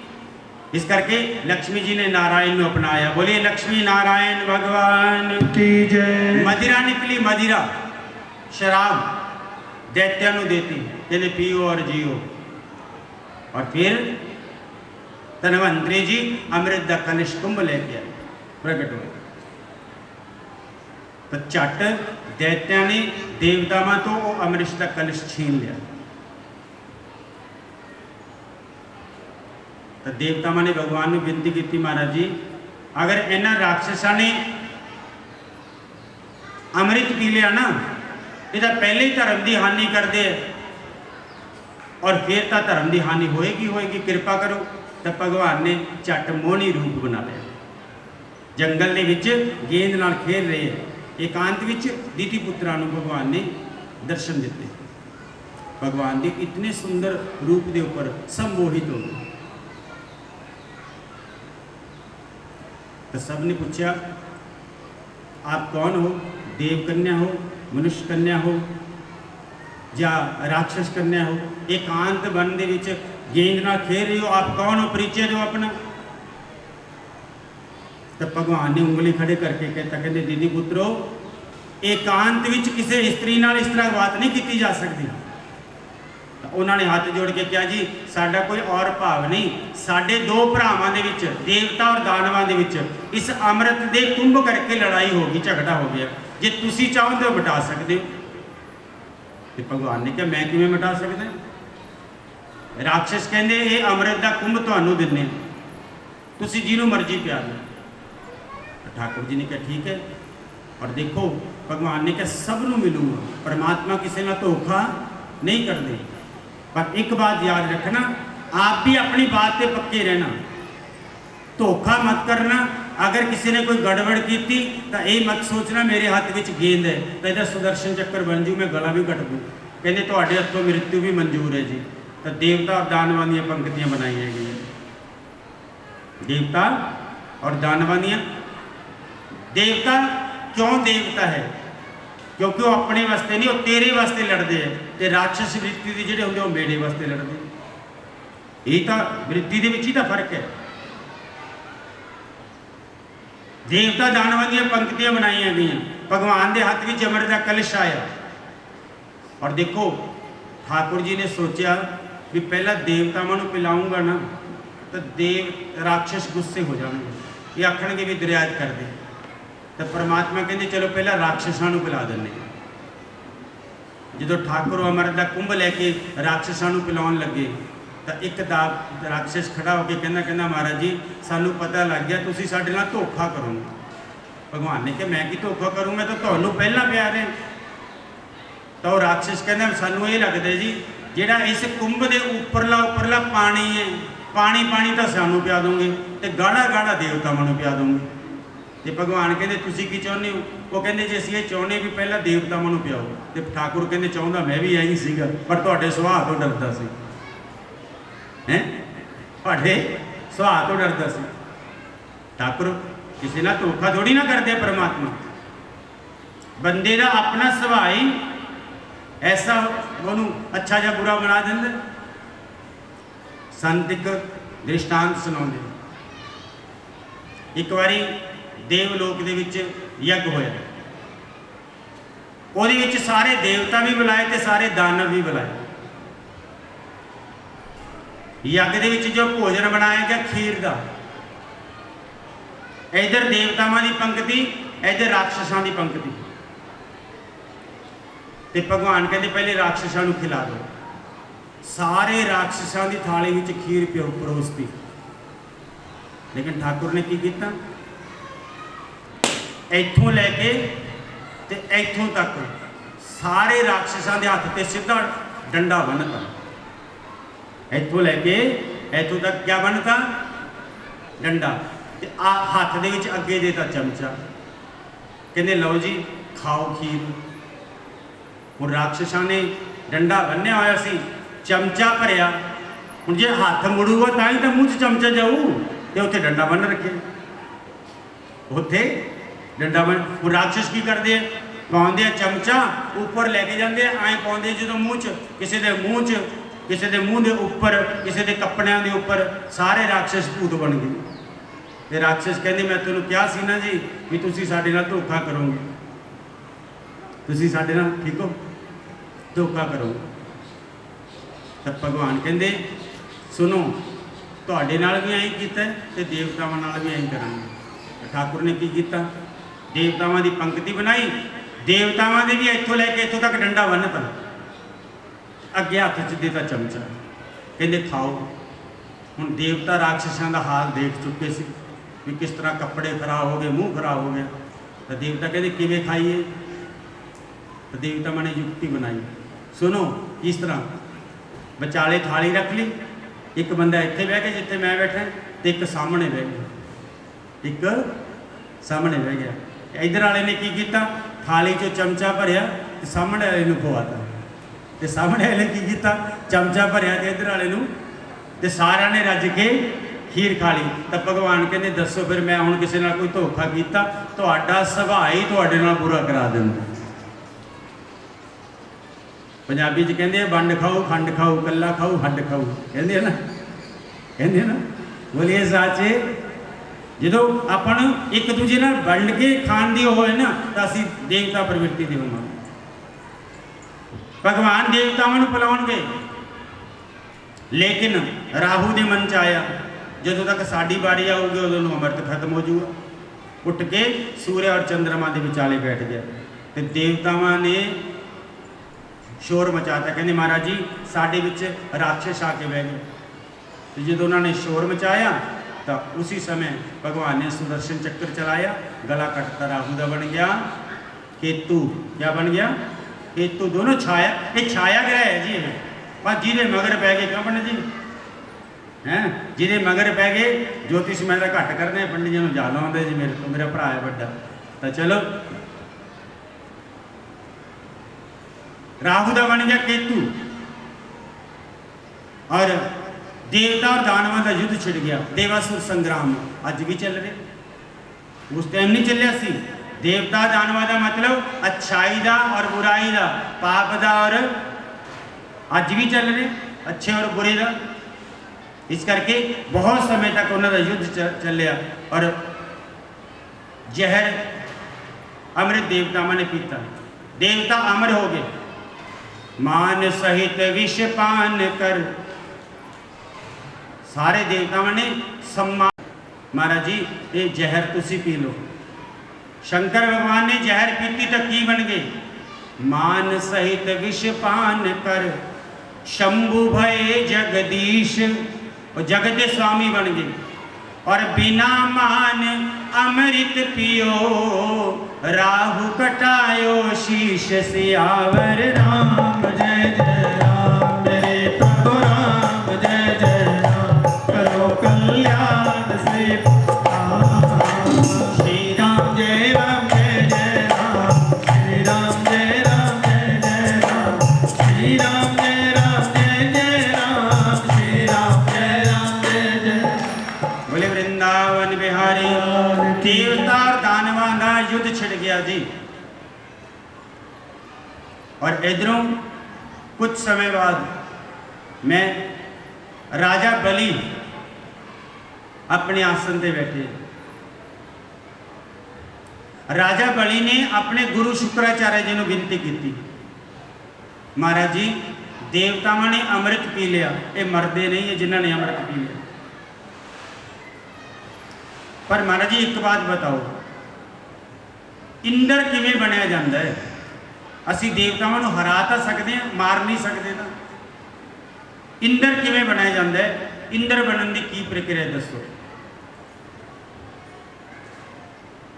Speaker 1: इस करके लक्ष्मी जी ने नारायण को अपनाया। बोलिए लक्ष्मी नारायण भगवान की जय। मदिरा निकली, मदिरा शराब दैत्यां नूं देती, कहते पियो और जियो। और फिर धनवंतरी जी अमृत का कलश कुंभ लेके आए, प्रगट हुए। तो झट दैत्यां ने देवतावां तो वो अमृत का कलश छीन लिया। तो देवतावां ने भगवान ने विनती की, महाराज जी अगर इन्हां राक्षसां ने अमृत पी लिया ना, ये तो पहले ही धर्म की हानि करते हैं और फिर तो धर्म की हानि होएगी होएगी, कृपा करो। तो भगवान ने झट मोहनी रूप बना लिया। जंगल के विच गेंद नाल खेल रहे हैं, एकांत विच दीति पुत्रां नूं भगवान ने दर्शन दिते। भगवान के इतने सुंदर रूप के उपर सब मोहित हो गए। तो सब ने पूछा आप कौन हो? देव कन्या हो, मनुष्य कन्या हो या राक्षस कन्या हो? एकांत वन दे विच गेंद नाल खेल रहे हो, आप कौन हो? परिचय दो अपना। तो भगवान ने उंगली खड़े करके कहता, कहते दीदी पुत्रो एकांत विच किसी स्त्री नाल इस तरह बात नहीं की जा सकती। तो उन्होंने हाथ जोड़ के कहा जी साडा कोई और भाव नहीं, साडे दो भरावां दे विच देवता और दानवां दे विच इस अमृत दे कुंभ करके लड़ाई हो गई, झगड़ा हो गया। जे तुसी चाहो तो मिटा सकते हो। तो भगवान ने कहा मैं किवें मिटा सकदा? राक्षस कहते ये अमृत का कुंभ तुहानूं दिन्ने, तुसी जिन्हों मर्जी प्यार लो। ठाकुर जी ने कहा ठीक है। और देखो भगवान ने कहा सबनों मिलूंगा, परमात्मा किसी ना धोखा नहीं करते। पर एक बात याद रखना, आप भी अपनी बात पे पक्के रहना, धोखा मत करना। अगर किसी ने कोई गड़बड़ की तो ये मत सोचना मेरे हाथ में गेंद है तो यदा सुदर्शन चक्कर बन जू, मैं गला भी कट दूँ। कहते तुहाडे हथों मृत्यु भी मंजूर है जी। तो देवता और दानवां दी पंक्तियां बनाई गई। देवता और दानवां दी। देवता क्यों देवता है? क्योंकि वो अपने वास्ते नहीं, वो तेरे वास्ते लड़ते हैं। तो राक्षस वृत्ति के जोड़े होंगे वो मेरे वास्ते लड़ते। यही तो वृत्ति के विच ही तो फर्क है। देवता दानवां दी पंक्तियां बनाई गई। भगवान के हाथ में अमृत का कलश आया। और देखो ठाकुर जी ने सोचा भी पहला देवतावां नूं पिलाऊंगा ना तो देव राक्षस गुस्से हो जाएंगे, ये आखणगे भी दरियाज कर दे। तो परमात्मा कहते चलो पहला राक्षसां नूं पिला देने। जो ठाकुर अमृत का कुंभ लैके राक्षसां नूं पिलाउण लगे तो एक राक्षस खड़ा होकर कहना महाराज जी सानू पता लग गया तुसीं साडे नाल धोखा करोगे। भगवान ने कहा मैं की धोखा करूँ, मैं तो तुहानूं पहला प्यार है। तो राक्षस कहना सानू ये लगता है जी जिहड़ा इस कुंभ के उपरला पानी है, पानी तो सानू पिया दोगे तो गाढ़ा गाढ़ा देवतावां नूं पिया दोगे। तो भगवान कहते तुसीं की चाहुंदे हो? वो कहते जे असीं ये चाहुंदे भी पहला देवतावां नूं पियाओ। तो ठाकुर कहते चाहुंदा मैं भी यही सीगा पर तुहाडे सुभाअ तो डरदा सी। हैं तुहाडे सुभाअ तो डरदा सी। ठाकुर किसी ना धोखा थोड़ी ना करते परमात्मा। बंदे का अपना सुभाअ ही ऐसा ਉਹਨੂੰ अच्छा ਜਾਂ बुरा बना ਦਿੰਦਾ। संत एक दृष्टांत सुनाਉਂਦੇ। एक बारी देवलोक ਦੇ ਵਿੱਚ यज्ञ ਹੋਇਆ। ਉਹਦੇ ਵਿੱਚ ਸਾਰੇ देवता भी बुलाए ਤੇ ਸਾਰੇ दानव भी बुलाए। यज्ञ ਦੇ ਵਿੱਚ जो भोजन बनाया गया खीर का, इधर देवतावां की पंक्ति इधर राक्षसां की पंक्ति। तो भगवान कहते पहले राक्षसां नूं खिला दो। सारे राक्षसां की थाली में खीर परोसती। लेकिन ठाकुर ने की किया, इथों लैके ते इथों तक सारे राक्षसां दे हत्थ ते सीधा डंडा बनता। इथों लैके इथों तक क्या बनता, डंडा, ते आ हत्थ दे विच अगे देता चमचा, कहंदे लो जी खाओ खीर। हुण राक्षसां ने डंडा बन्निया होया सी, चमचा भरिया, हुण जे हत्थ मुड़ूगा तां ही तां मूँह च चमचा जाऊ, ते उत्थे डंडा बन रखे, उत्थे डंडा बन। हुण राक्षस की करदे आ, पाउंदे आ चमचा उपर लैके जांदे ऐ पाउंदे जदों मूँह च, किसी दे मूँह च, किसी दे मूँह दे उपर, किसी दे कपड़ियां दे उपर, सारे राक्षस भूत बन गए। ते राक्षस कहंदे मैं तुहानूं कहा सी ना जी भी तुसीं साडे नाल धोखा करोगे, तुसीं साडे नाल ठीक हो धोखा करोगे। तो भगवान कहंदे सुनो तुहाडे नाल भी ऐं कीता ते देवतावां नाल भी ऐं करांगे। ठाकुर ने की किया, देवतावां दी पंक्ति बनाई, देवतावां दे भी इत्थों लैके इत्थों तक डंडा बन्नता, अगे हत्थ च देता चमचा, कहंदे खाओ। हुण देवता राक्षसां दा हाल देख चुके सी भी किस तरह कपड़े खराब हो गए, मुँह खराब हो गया। तो देवता कहते किवें खाइए, तो देवता मैंने युक्ति बनाई, सुनो किस तरह, विचाले थाली रख ली, एक बंदा इत्थे बह गया जिथे मैं बैठा, तो एक सामने बह गया, एक सामने बह गया। इधर वाले ने की किया, थाली चो चमचा भरिया तो सामने वाले नूं खवाता, तो सामने वाले की किया चमचा भरिया तो इधर वाले नूं, तो सारा ने रज के खीर खा ली। तो भगवान कहते दसो फिर मैं हुण किसी नाल कोई धोखा किया, तुहाडा सुभाअ ही तुहाडे नाल बुरा करा दिंदा। पंजाबी च कहंदे वंड खाओ खंड खाओ, कल्ला खाओ हड्ड खाओ, कहंदे ना, कहंदे ना, बोलिए साचे। जो अपन एक दूजे नाल वंड के खाण दी होए ना तो असीं देवता प्रवृत्ति दे होवांगे। भगवान देवतावां नूं पिलाउणगे, लेकिन राहु दे मन च आया जदों तक साडी बारी आऊगी उदों नूं अमृत खत्म हो जाऊगा। उठ के सूर्य और चंद्रमा के विचाले बैठ गया, तो देवतावां ने शोर मचाता, कहते महाराज जी साडे विच राक्षस आके बह गए। तो जो उन्होंने शोर मचाया तो उसी समय भगवान ने सुदर्शन चक्र चलाया, गला कटता राहु का बन गया, केतु क्या बन गया, केतु दोनों छाया, ये छाया ग्रह है जी, पर जिहदे मगर पै गए क्यों पंडित जी हैं, जिहदे मगर पै गए ज्योतिष मैं घट करने पंडित जी ज़्यादा आते जी, मेरे तो मेरा भरा है बड़ा। तो चलो राहु का बन गया केतु, और देवता और दानवों का युद्ध छिड़ गया, देवासुर संग्राम अज भी चल रहे, उस टाइम नहीं चलिया सी। देवता दानवों का मतलब अच्छाई का और बुराई का, पाप का, और अज भी चल रहे अच्छे और बुरे का। इस करके बहुत समय तक उन्होंने युद्ध चलिया, और जहर अमृत देवतावां ने पीता, देवता अमर हो गए। मान सहित विष पान कर, सारे देवतावां ने सम्मान, महाराज जी ये जहर तुसी पी लो। शंकर भगवान ने जहर पीती तो की बन गए, मान सहित विष पान कर, शंभु भय जगदीश, और जगत के स्वामी बन गए। और बिना मान अमृत पियो, राहु कटायो शीश सियावर राम जय जय राम, मेरे प्रभु राम जय जय राम, करो कल्याण से श्री राम जय राम जय जय राम, श्री राम जय राम जय जय राम, श्री राम जय राम जय जय राम, श्री राम जय राम जय जय। बोले वृंदावन बिहारी। देवता और दानवां का युद्ध छिड़ गया जी, और इधरों कुछ समय बाद मैं राजा बलि अपने आसन पे बैठे। राजा बलि ने अपने गुरु शुक्राचार्य जी को विनती की, महाराज जी देवतावां ने अमृत पी लिया, ये मरदे नहीं है जिन्होंने अमृत पी लिया, पर महाराज जी एक बात बताओ, इंद्र किवें बनया जाता है? असी देवतावां नूं हरा तो सकते हैं, मार नहीं सकते ना। इंद्र किवें बनया जाता है? इंद्र बनने की प्रक्रिया दसो।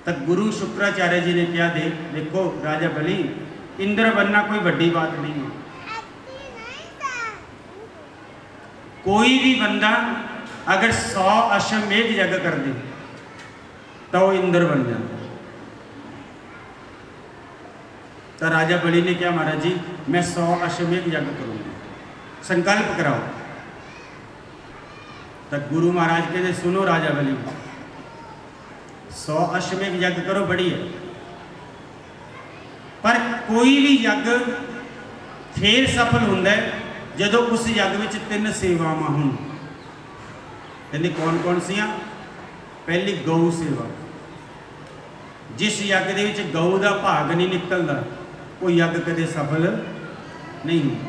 Speaker 1: तो गुरु शुक्राचार्य जी ने क्या देखो राजा बलि, इंद्र बनना कोई बड़ी बात नहीं है। कोई भी बंदा अगर 100 अश्वमेध यज्ञ कर दे तो वो इंद्र बन जाता। तो राजा बलि ने क्या, महाराज जी मैं 100 अश्वमेध यज्ञ करूंगा, संकल्प कराओ। तो गुरु महाराज कहते सुनो राजा बलि, 100 अश्वमेध यज्ञ करो बड़ी है, पर कोई भी यज्ञ फिर सफल होंदा है जदों उस यज्ञ में 3 सेवावां होण। कहते कौन कौन सी? पहली गौ सेवा, जिस यज्ञ दे विच गौ का भाग नहीं निकलता वो यज्ञ कदे सफल नहीं होता।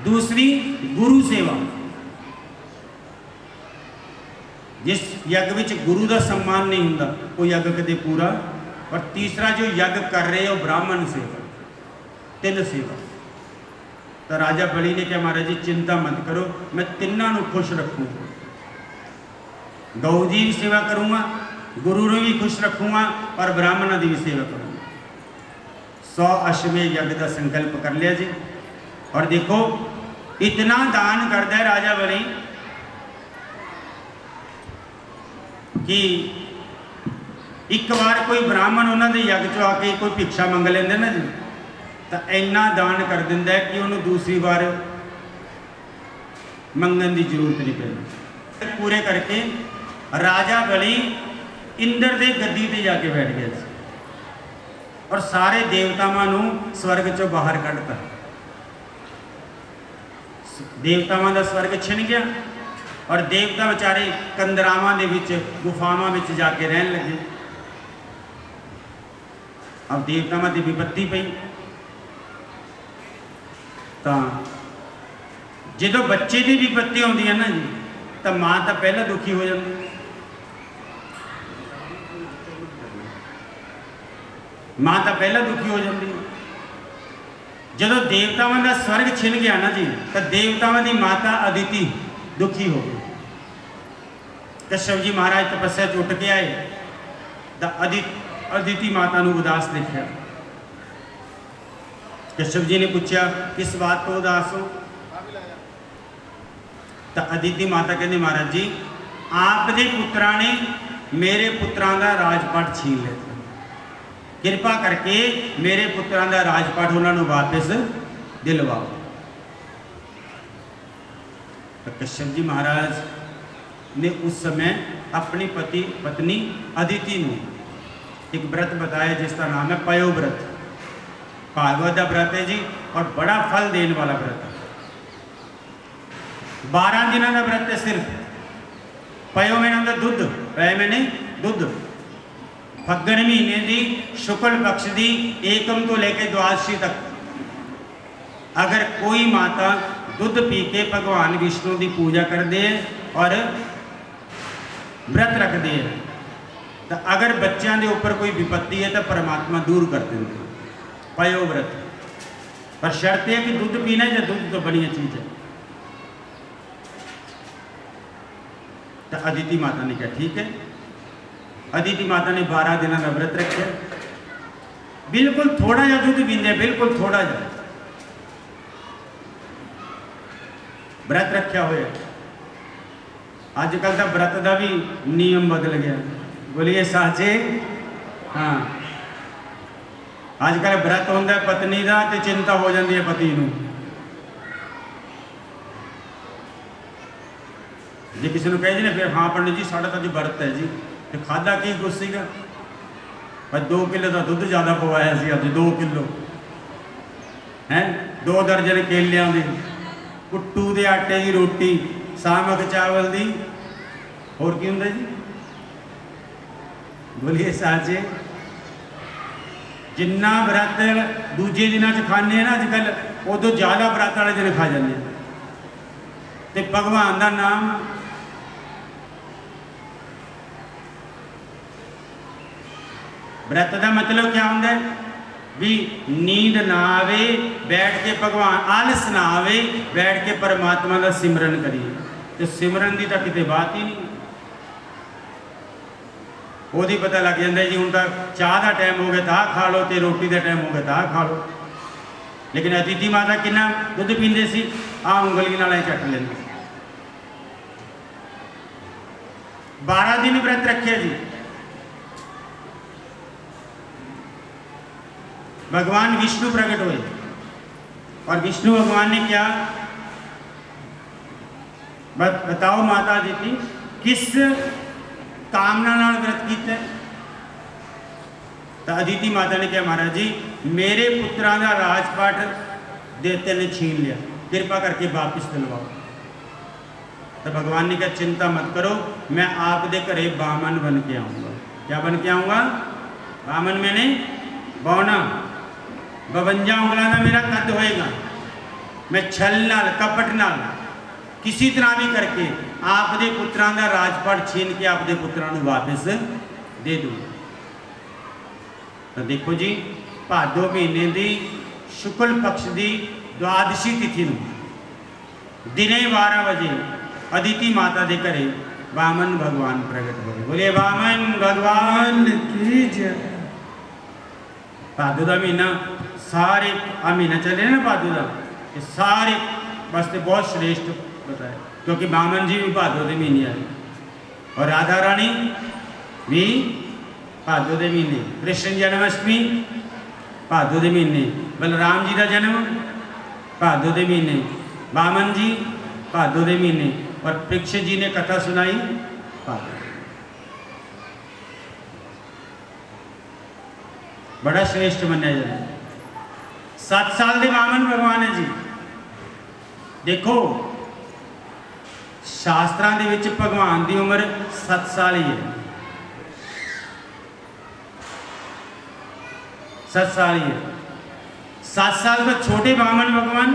Speaker 1: दूसरी गुरु सेवा, जिस यज्ञ विच गुरु का सम्मान नहीं होता वो यज्ञ कदे पूरा। और तीसरा जो यज्ञ कर रहे हो ब्राह्मण सेवा, 3 सेवा। तो राजा बलि ने क्या, महाराज जी चिंता मत करो, मैं तिन्ना नूं खुश रखूँगा, गौ जी भी सेवा करूँगा, गुरु ने भी खुश रखूँगा और ब्राह्मणों की भी सेवा करूँगा। 100 अश्वमेध यज्ञ का संकल्प कर लिया जी। और देखो इतना दान करता है राजा बलि कि एक बार कोई ब्राह्मण उन्होंने यज्ञ चो आके कोई भिक्षा मंग लेंदे ना जी, तो इन्ना दान कर दिंदा है कि उन्होंने दूसरी बार मंगन की जरूरत नहीं पैंदी। पूरे करके राजा बलि इंद्र दे गद्दी ते जाके बैठ गया और सारे देवतावां नूं स्वर्ग चों बाहर कढ़ता। देवतावां दा स्वर्ग छिन गया और देवता बेचारे कंदरावां दे विच गुफावां विच जाके रहन लगे। अब देवतावां दी विपत्ति पई, तो जो बच्चे की विपत्ति आती है ना जी, तो माँ तो पहला दुखी हो जाती। माँ तो पहला दुखी हो जाती। जो देवतावां का स्वर्ग छिन गया ना जी, तो देवतावां की माता अदिति दुखी हो गई। कश्यप जी महाराज तपस्या च उठ के आए, तो अदिति माता नूं उदास देखा। कश्यप जी ने पूछा किस बात को उदास हो? तो अदिति माता कहते महाराज जी आपके पुत्रा ने मेरे पुत्रां का राजपाट छीन लिया, कृपा करके मेरे पुत्रां का राजपाट उन्होंने वापस दिलवाओ। तो कश्यप जी महाराज ने उस समय अपनी पत्नी अदिति ने एक व्रत बताया जिसका नाम है पयो व्रत। भागवत का व्रत है जी और बड़ा फल देने वाला व्रत है। 12 दिनों का व्रत है सिर्फ। पयो में होंगे दुध, पय मैंने दुध। फग्गन महीने की शुक्ल पक्ष की एकम तो लेकर द्वादशी तक अगर कोई माता दुध पी के भगवान विष्णु की पूजा करते हैं और व्रत रखते हैं, तो अगर बच्चों के ऊपर कोई विपत्ति है तो परमात्मा दूर कर देंगे। पयो व्रत, पर शर्त है कि दूध पीना है, दूध तो बढ़िया चीज है। तो अदिति माता ने कहा ठीक है। अदिति माता ने 12 दिनों का व्रत रखे, बिल्कुल थोड़ा जा दूध पींदे, बिल्कुल थोड़ा जा व्रत रखा हुआ। अजकल तो व्रत का भी नियम बदल गया, बोलिए साचे। हाँ, अजकल व्रत होंदा पत्नी का तो चिंता हो जाती है पति नूं। जे किसी को कह जी ना फिर हाँ पंडित जी साढ़ा तो जी व्रत है जी, तो खादा की कुछ सीगा, पर 2 किलो का दुध ज़्यादा पवाया सी अज, 2 किलो है, 2 दर्जन केलियां दी, कुट्टू के आटे की रोटी, सामक चावल की, होर की हुंदा जी, बोलिए साचे। जिन्ना व्रत दूजे दिनों च खाने ना अजकल उदों ज़्यादा व्रत वाले दिन खा जाते, तो भगवान का नाम व्रत का मतलब क्या होंगे भी नींद ना आवे बैठ के भगवान, आलस ना आवे बैठ के परमात्मा का सिमरन करिए। तो सिमरन की तो कितने बात ही नहीं। ਉਹਦੀ ਪਤਾ ਲੱਗ ਜਾਂਦਾ ਜੀ ਹੁਣ ਤਾਂ ਚਾਹ ਦਾ ਟਾਈਮ ਹੋ ਗਿਆ ਤਾਂ ਆਹ ਖਾ ਲਓ ਤੇ ਰੋਟੀ ਦਾ ਟਾਈਮ ਹੋ ਗਿਆ ਤਾਂ ਆਹ ਖਾ ਲਓ। ਲੇਕਿਨ ਅਦਿਤੀ ਮਾਤਾ ਕਿੰਨਾ ਦੁੱਧ ਪੀਂਦੇ ਸੀ, ਆਹ ਉਂਗਲੀ ਨਾਲ ਹੀ ਚੱਟ ਲੈਂਦੇ ਸੀ। 12 दिन व्रत रखे जी। भगवान विष्णु प्रकट हुए और विष्णु भगवान ने क्या बताओ माता अदिति किस कामना नाल व्रत किया? तो अदिति माता ने क्या महाराज जी मेरे पुत्रां दा राजपाट देते ने छीन लिया, कृपा करके वापिस दिलवाओ। तो भगवान ने कहा चिंता मत करो, मैं आपके घरे बामन बन के आऊँगा। क्या बन के आऊँगा? बामन मैंने बौना 52 उंगलों का मेरा कद होएगा। मैं छल नाल कपट नाल किसी तरह भी करके आपके पुत्रां का राजपाट छीन के आपके पुत्रां नूं वापस दे दूँगा। तो देखो जी भादो महीने की शुक्ल पक्ष की द्वादशी तिथि दिने 12 बजे अदिति माता के घरे वामन भगवान प्रकट हो गए। बोले वामन भगवान की जय। भादो का महीना सारे आ महीना चले ना भादो का, सारे वास्ते बहुत श्रेष्ठ बताया क्योंकि वामन जी भी भादो के महीने आए और राधा रानी भी भादो के महीने, कृष्ण जन्माष्टमी भादो के महीने, बलराम जी का जन्म भादो के महीने, वामन जी भादो के महीने और परीक्षित जी ने कथा सुनाई भादो। बड़ा श्रेष्ठ मन्या जाता है। 7 साल के वामन भगवान है जी। देखो शास्त्रां दे विच भगवान की उम्र 7 साल ही है, 7 साल ही है। 7 साल तो छोटे वामन भगवान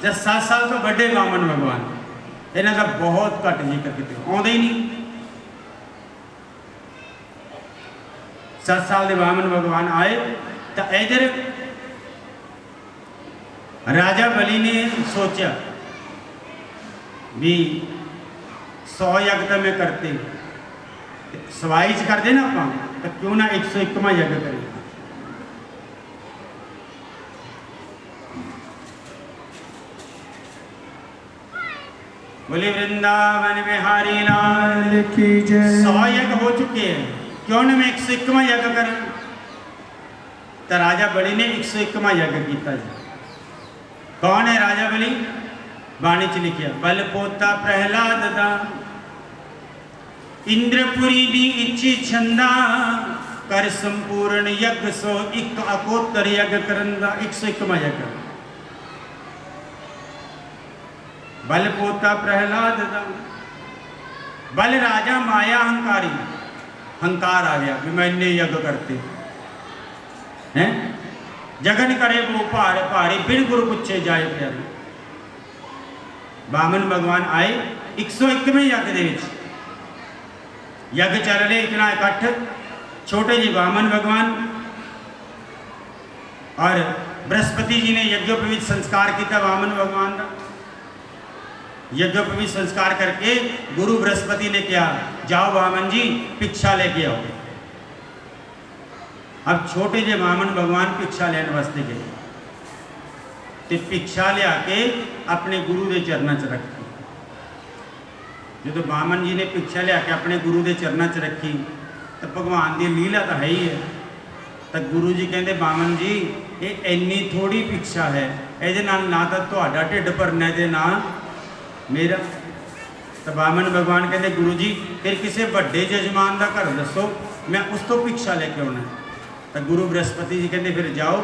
Speaker 1: या 7 साल तो बड़े वामन भगवान, इन्हों का बहुत घट जिक्र किया, आउंदे ही नहीं। 7 साल के वामन भगवान आए तो इधर राजा बलि ने सोचा भी 100 यज्ञ तो मैं करते सवाई च करते ना आप, तो क्यों ना 101वां यज्ञ करें। बोले वृंदावन बिहारी लाल की जय। 100 यज्ञ हो चुके हैं, क्यों ना मैं 101वां यज्ञ करें। तो राजा बलि ने 101वां यज्ञ किया। कौन है राजा बलि? बाणी च लिखिया बल पोता प्रहलाद दा इंद्रपुरी दी इच्छी छंदा कर संपूर्ण यज्ञ सो एक अकोत्तर यज्ञ करन दा 101वां यज्ञ। बल पोता प्रहलाद दा बल राजा माया हंकारी, हंकार आ गया भी मैं इन्ने यज्ञ करते हैं। जगन करे वो भार भारी बिन गुरु पूछे जाए प्यारे। वामन भगवान आए 101वें यज्ञ दे विच, यज्ञ चल रहे इतना इकट्ठ, छोटे जी वामन भगवान और बृहस्पति जी ने यज्ञोपवीत संस्कार किया वामन भगवान का। यज्ञोपवीत संस्कार करके गुरु बृहस्पति ने कहा जाओ वामन जी भिक्षा लेके आओ। अब छोटे जे वामन भगवान भिक्षा लैन वास्ते गए तो भिक्षा लिया के अपने गुरु के चरणों च रखी। जो वामन जी ने भिक्षा लिया के अपने गुरु के चरणों च रखी तो भगवान की लीला तो है ही है। तो गुरु जी कहते वामन जी ये इन्नी थोड़ी भिक्षा है, ये ना तो तुहाडा ढिड भरना है ना मेरा। तो वामन भगवान कहते गुरु जी फिर किसी बड़े जजमान का घर दसो मैं उस तो भिक्षा लेके आना। तो गुरु बृहस्पति जी कहते फिर जाओ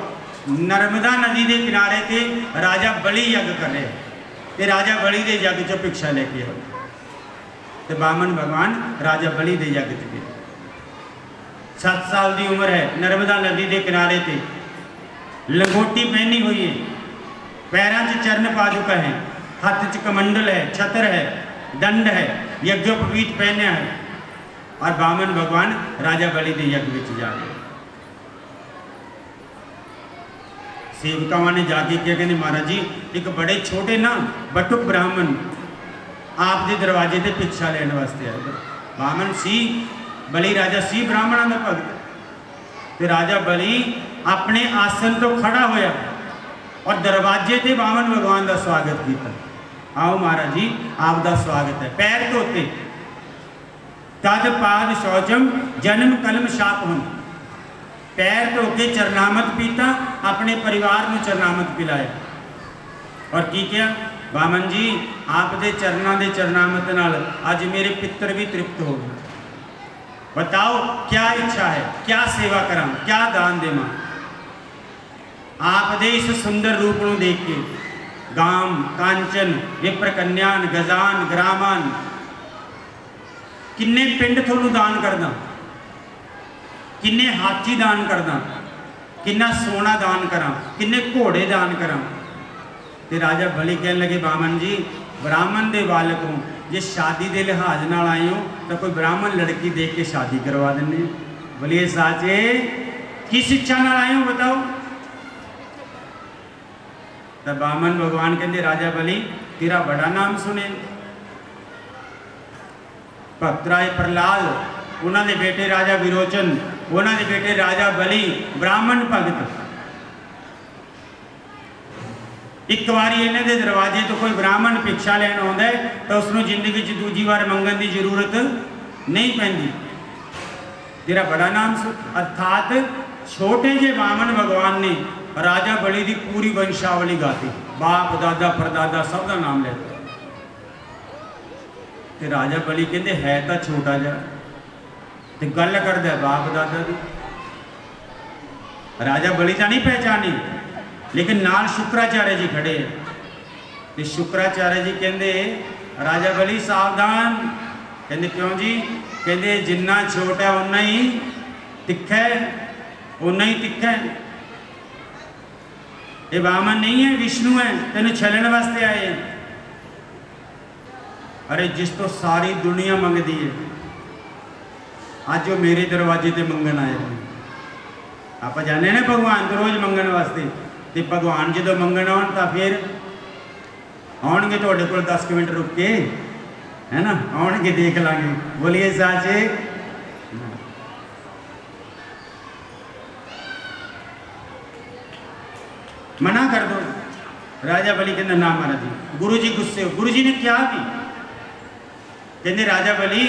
Speaker 1: नर्मदा नदी के किनारे ते राजा बलि यज्ञ कर रहे ते राजा बलि के यज्ञ चो भिक्षा लेके आओ। तो वामन भगवान राजा बलि के यज्ञ च गए। 7 साल की उम्र है, नर्मदा नदी के किनारे ते लंगोटी पहनी हुई है, पैरों च चरण पादुका है, हाथ च कमंडल है, छत्र है, दंड है, यज्ञोपवीत पहने है और वामन भगवान राजा बलि के यज्ञ में जा रहे। सेवकावां ने जाके क्या कहते महाराज जी एक बड़े छोटे ना बटुक ब्राह्मण आपके दरवाजे से भिक्षा लेने वास्ते आए। वामन सी बली राजा सी ब्राह्मणों का भगत, तो राजा बली अपने आसन तो खड़ा होया और दरवाजे ते बामन भगवान का स्वागत किया। आओ महाराज जी आपका स्वागत है। पैर धोते, तद पाद शौचम जन्म कलम शाप हों, पैर धो के चरनामत पीता, अपने परिवार में चरनामत पिलाया और की क्या, बामन जी आप दे चरणों के चरनामत नाल अज मेरे पितर भी तृप्त हो गए। बताओ क्या इच्छा है, क्या सेवा करा, क्या दान देवा। आप दे इस सुंदर रूप को देख के गाम कांचन विप्र कन्यान गजान ग्रामान किन्ने पिंड थोनू दान करदा, किन्ने हाथी दान करदा, किन्ना सोना दान करा, किन्ने घोड़े दान करा। ते राजा बली कहने लगे बामन जी ब्राह्मण दे बालक हो, जे शादी दे लिहाज नाल आए हो तो कोई ब्राह्मण लड़की देख के शादी करवा देने। बोलिए साचे किस इच्छा नाल आए हो बताओ। तब बामन भगवान कहते राजा बली तेरा बड़ा नाम सुने, भक्तराय प्रहलाद, उन्होंने बेटे राजा विरोचन, उन्होंने बेटे राजा बली ब्राह्मण भगत। एक बारी इन्हों के दरवाजे तो कोई ब्राह्मण भिक्षा लैन आता है तो उसको जिंदगी दूजी बार मंगन की जरूरत नहीं पैंदी। तेरा बड़ा नाम अर्थात छोटे जे बामन भगवान ने राजा बली की पूरी वंशावली गाती, बाप दादा परदादा सब का नाम लेता। ते राजा बली कहते है तो छोटा जा, ते गल करदा बाप दादा की। राजा बली तो नहीं पहचानी, लेकिन नाल शुक्राचार्य जी खड़े हैं। तो शुक्राचार्य जी कहते राजा बली सावधान। कहते क्यों जी? कहते जिन्ना छोटा उन्ना ही तिखा है, उन्ना ही तिखा है। ये वामन नहीं है, विष्णु है, तेन छलन वास्ते आए हैं। अरे जिस तो सारी दुनिया मंगती है, अज वो मेरे दरवाजे ते मंगन आए हैं। आप जाने ना भगवान तो रोज मंगन वास्ते, तो भगवान जो मंगन आन तो फिर आउणगे तुहाडे कोल 10 मिनट रुक के, है ना, आउणगे देख लांगे। बोलिए साचे। मना कर दो। राजा बली कहते ना महाराज जी, गुरु जी गुस्से हो। गुरु जी ने क्या भी कहते राजा बली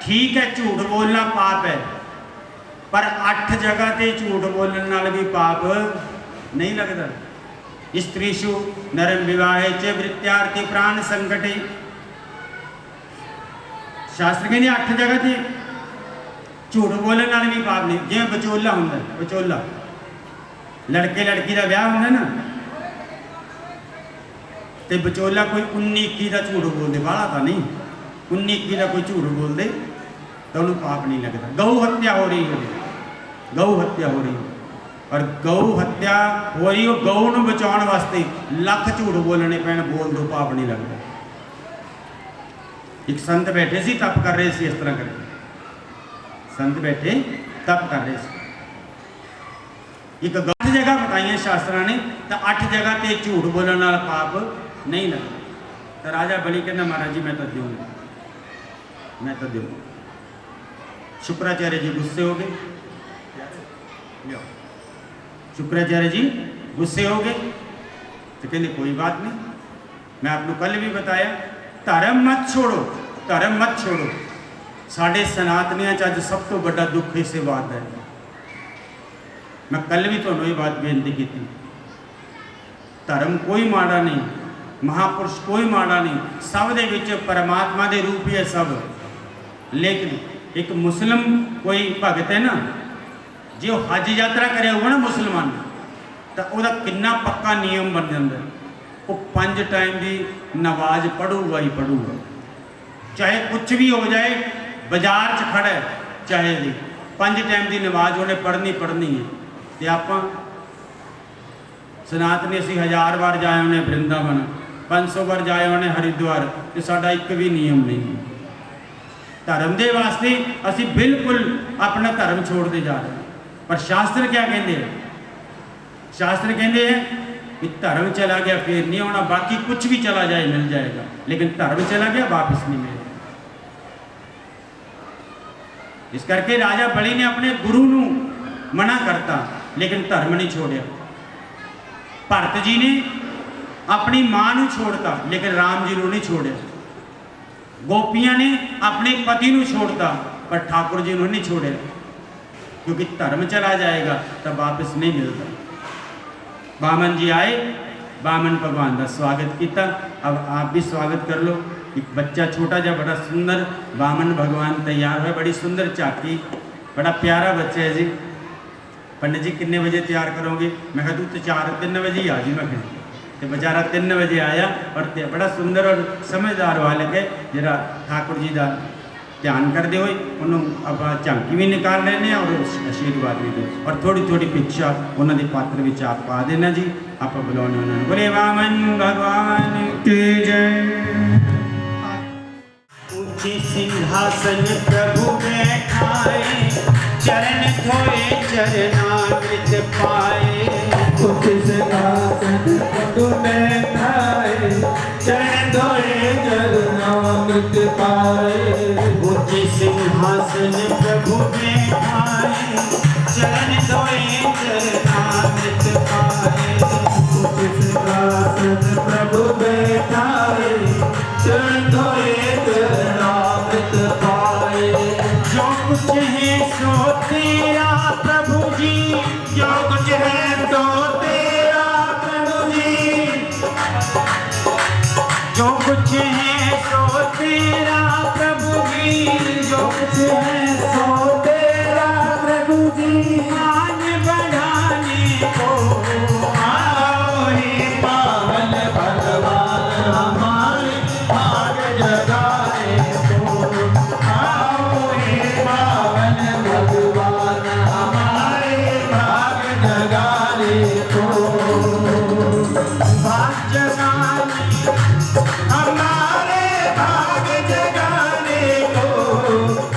Speaker 1: ठीक है झूठ बोलना पाप है, पर 8 जगह ते झूठ बोलने नाल भी पाप नहीं लगता। स्त्रीशु नरम विवाहे च वृत्यार्थी प्राण संकटे। शास्त्र कहते 8 जगह से झूठ बोलने नाल भी पाप नहीं। जिवें विचोला हुंदा, विचोला लड़के लड़की का ब्याह होंगे ना, तो विचोला कोई 19-21 का झूठ बोल दे, बाला तो नहीं, 19-21 का कोई झूठ बोल दे तो उन्हें पाप नहीं लगता। गऊ हत्या हो रही है, गऊ हत्या हो रही है, और गऊ हत्या हो रही हो, गऊ को बचाने वास्ते लख झूठ बोलने पैण, बोल दो पाप नहीं लगता। एक संत बैठे सी तप कर रहे सी, इस तरह करके संत बैठे तप कर रहे सी। एक 8 जगह बताइए शास्त्रा ने, तो 8 जगह ते झूठ बोलने वाला पाप नहीं लगता। तो राजा बली कहना महाराज जी मैं तो दूंगा, मैं तो दूंगा। शुक्राचार्य जी गुस्से हो गए। शुक्राचार्य जी गुस्से हो गए तो कहते कोई बात नहीं, मैं आपको कल भी बताया धर्म मत छोड़ो, धर्म मत छोड़ो। साढ़े सनातनियों अज सब तो बड़ा दुख इस बात है। मैं कल भी तुहानू ये बात बेनती की थी, धर्म कोई माड़ा नहीं, महापुरुष कोई माड़ा नहीं, सब दे विच परमात्मा दे रूप ही है सब। लेकिन एक मुस्लिम कोई भगत है ना, जो हज यात्रा करे होगा ना मुसलमान, तो वह कितना पक्का नियम बन जाता है, वो 5 टाइम की नमाज पढ़ूगा ही पढ़ूगा, चाहे कुछ भी हो जाए। बाजार च खड़ा है चाहे भी 5 टाइम की नमाज उन्हें पढ़नी पढ़नी है। तो आप सनातनी असी 1000 बार जाए होने वृंदावन, 500 बार जाए होने हरिद्वार, तो साडा एक भी नियम नहीं है। धर्म के वास्ते असी बिल्कुल अपना धर्म छोड़ते जा रहे हैं। पर शास्त्र क्या कहते हैं? शास्त्र कहते हैं कि धर्म चला गया फिर नहीं होना, बाकी कुछ भी चला जाए मिल जाएगा, लेकिन धर्म चला गया वापस नहीं मिलेगा। इस करके राजा बलि ने अपने गुरु नू मना करता, लेकिन धर्म नहीं छोड़िया। भरत जी ने अपनी मां नू छोड़ता, लेकिन राम जी नू नहीं छोड़िया। गोपियां ने अपने पति नू छोड़ता, पर ठाकुर जी नू नहीं छोड़िया, क्योंकि धर्म चला जाएगा तब वापस नहीं मिलता। बामन जी आए, बामन भगवान का स्वागत किया। अब आप भी स्वागत कर लो। एक बच्चा छोटा जा बड़ा सुंदर बामन भगवान तैयार हुआ, बड़ी सुंदर झाकी, बड़ा प्यारा बच्चा है जी। पंडित जी कितने बजे तैयार करोगे? मैं कहा तू तो 3 बजे ही आ जी। मैं तो बेचारा 3 बजे आया और बड़ा सुंदर और समझदार बालक है। जरा ठाकुर जी का ध्यान करते हुए उन्होंने आप झांकी भी निकाल लेने और आशीर्वाद भी दो, और थोड़ी थोड़ी भिक्षा उन्होंने पात्र में आप पा देना जी। आप बुलाने उन्होंने बोले वामन भगवान की जय। ऊंचे सिंहासन प्रभु बैठाए, चरण धोए चरणामृत पाए।
Speaker 2: ऊंचे सिंहासन प्रभु बैठाए, चरण धोए चरणामृत पाए।
Speaker 1: ऊंचे सिंहासन प्रभु बैठाए, चरण धोए चरणामृत पाए।
Speaker 2: ऊंचे सिंहासन प्रभु बैठाए, चरण धोए चरणामृत पाए।
Speaker 1: जो कुछ है सो तेरा प्रभु जी, जो कुछ है तो तेरा प्रभु जी। जो कुछ है सो तेरा प्रभु जी, जो कुछ है सो तेरा प्रभु जी। मान बढ़ाने को आओ हे
Speaker 2: पावन भगवान हमारे भाग जगाए को आओ हे पावन भगवान हमारे भाग जगाने को।
Speaker 1: भाग जगाने
Speaker 2: हमारे भाग जगाने को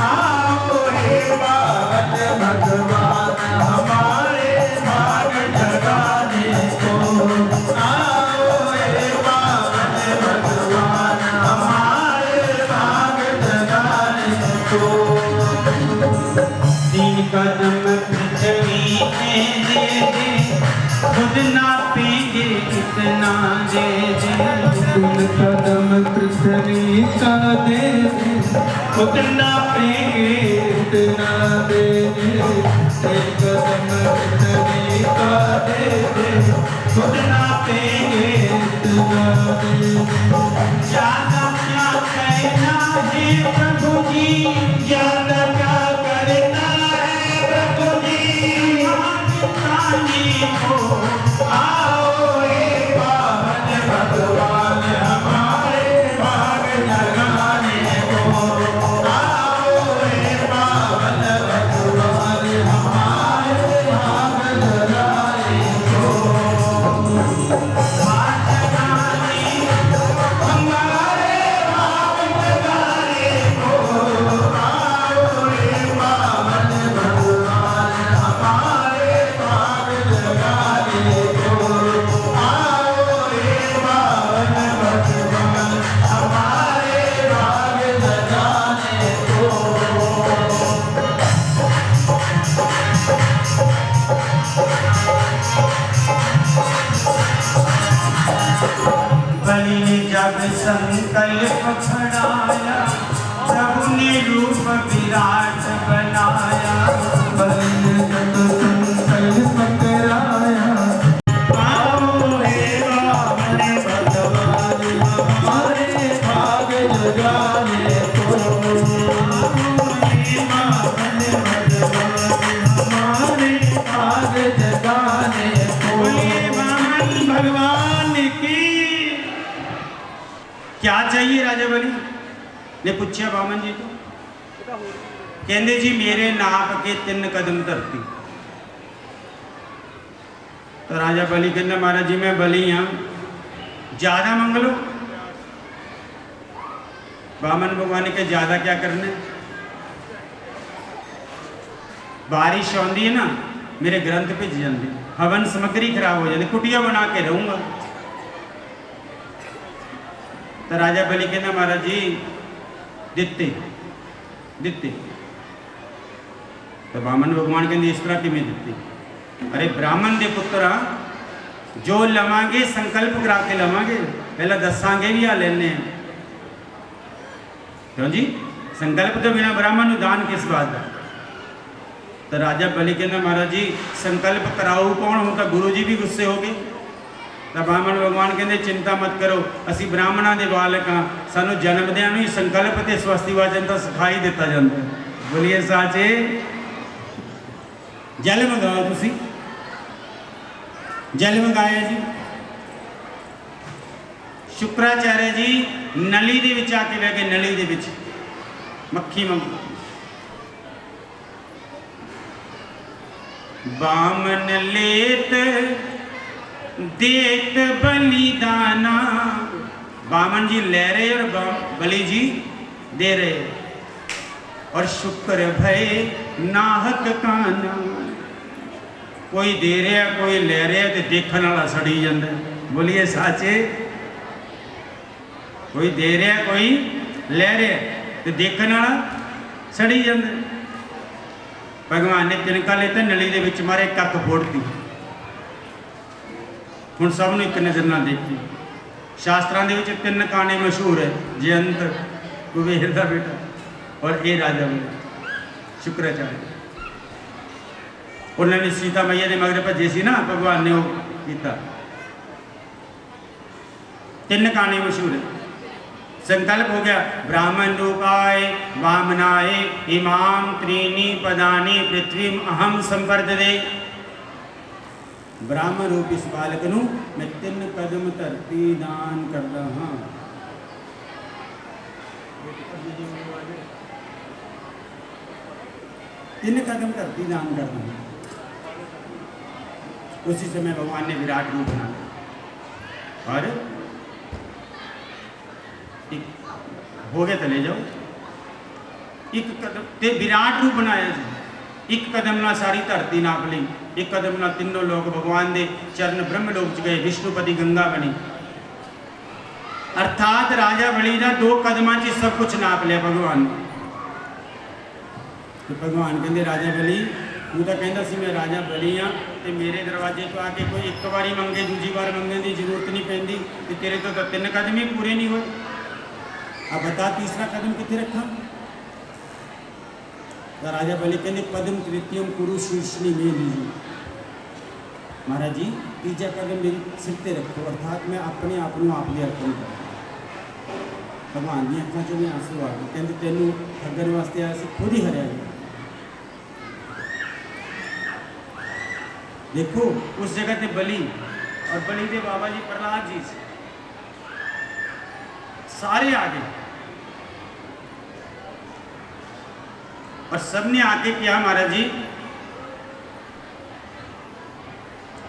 Speaker 2: आओ हे पावन भगवान हमारे भाग जगाने को आओ हे पावन भगवान हमारे भाग जगाने को।
Speaker 1: 3 कदम पृथ्वी के दे दे, खुद नापेंगे कितना दे दे।
Speaker 2: 3 कदम पृथ्वी का दे दे, खुद नापेंगे इतना दे दे। 3 कदम पृथ्वी का दे दे, खुद नापेंगे इतना दे दे।
Speaker 1: ज्यादा क्या कहना है प्रभु जी,
Speaker 2: ज्यादा क्या करना है प्रभु जी।
Speaker 1: मांगताने को
Speaker 2: आओ हे पावन भगवान हमारे भाग जगाने को आओ हे पावन भगवान हमारे भाग जगाने को।
Speaker 1: भाग जगाने
Speaker 2: हमारे भाग जगाने को आओ हे पावन भगवान हमारे भाग जगाने को आओ हे पावन भगवान हमारे भाग जगाने को।
Speaker 1: बलि ने जब संकल्प खड़ाया, प्रभु ने रूप विराट बनाया।
Speaker 2: बलि ने जब संकल्प कराया, आओ हे पावन भगवान हमारे भाग जगाने को आओ हे पावन भगवान हमारे भाग जगाने को।
Speaker 1: बोले वामन भगवान की। क्या चाहिए राजा बलि ने पूछा वामन जी को। कहते जी मेरे नाप के 3 कदम धरती। तो राजा बलि कहना महाराज जी मैं बलि हाँ, ज्यादा मंग लो। वामन भगवान के ज्यादा क्या करना है? बारिश आती है ना, मेरे ग्रंथ भिज जाते, हवन सामग्री खराब हो जाती, कुटिया बना के रहूंगा। तो राजा बलि कहना महाराज जी दिते दिते तो बामन भगवान कहते इस तरह किमें दिती? अरे ब्राह्मण दे पुत्रा जो लवांगे संकल्प करा के लवांगे, पहला दसांगे भी आ लेने क्यों जी? संकल्प तो बिना ब्राह्मण को दान किस बात का? तो राजा बलि कहना महाराज जी संकल्प कराऊ कौन हो? तो गुरु जी भी गुस्से हो गए। तो ब्राह्मण भगवान कहते चिंता मत करो, असी ब्राह्मणों के बालक हाँ, सानू जन्मदियां ही संकल्प ते स्वस्ति वाचन तो सिखाई दिता जाता है। बोलिए साचे। जल मंगाओ, तुसी जल मंगाया जी। शुक्राचार्य जी नली दे विच आके बह गए, नली दे विच मक्खी मंग बामन लेत देत बलिदाना। बामन जी ले रहे और बलि जी दे रहे, और शुक्र भय नाहक काना। कोई दे रहा कोई ले रहा, तो देखने वाला सड़ी जाता। बोलिए साचे। कोई दे रहा कोई ले रहा, तो देखने वाला सड़ी जाता। भगवान ने तिनका लेता, नली दे विच मारे, कक फोड़ती। हुण सब नूं एक नज़र नाल देखी। शास्त्रां दे विच 3 काने मशहूर है, जयंत, कुबेर दा बेटा और ये राजा बलि शुक्राचार्य। उन्होंने सीता मैया के मगर भजे सी ना, भगवान ने वो किया। 3 कहानी मशहूर है। संकल्प हो गया ब्राह्मण रूपाय वामनाय इमाम त्रीणी पदानी पृथ्वी अहम संवर्धदे। ब्राह्मण रूप इस बालक नूं मैं 3 कदम धरती दान करदा हां। 3 कदम धरती दान करदा हां। उसी समय भगवान ने विराट रूप बनाया और हो गया, चले जाओ। एक कदम ते विराट रूप बनाया जी। एक कदम ना सारी धरती नाप ली, एक कदम ना तीनों लोग भगवान दे चरण ब्रह्मलोक च गए, विष्णुपति गंगा बनी। अर्थात राजा बलि दा 2 कदमां च सब कुछ नाप लिया भगवान। तो भगवान कहते राजा बलि तू तो कहता सी मैं राजा बलि हाँ, तो मेरे दरवाजे तो आके कोई एक बारी मंगे दूजी बार मंगने की जरूरत नहीं पैंदी, तो तेरे तो 3 कदम ही पूरे नहीं हुए। अब बता तीसरा कदम कितने रखा? तो राजा बलि कहते पद्म तृतीयम कुरु शीर्षनी में लीजिए। महाराज जी तीजा कदम मेरी सिर ते रखो, अर्थात मैं अपने आप को आप अर्पण कर। भगवान दी अखां चों आंसू आ गए। कहते तेनों ठगन वास्ते आया सी, खुद ही हरिया गया। देखो उस जगह ते बलि और बलि दे बाबा जी प्रहलाद जी सारे आ गए और सबने आके किया महाराज जी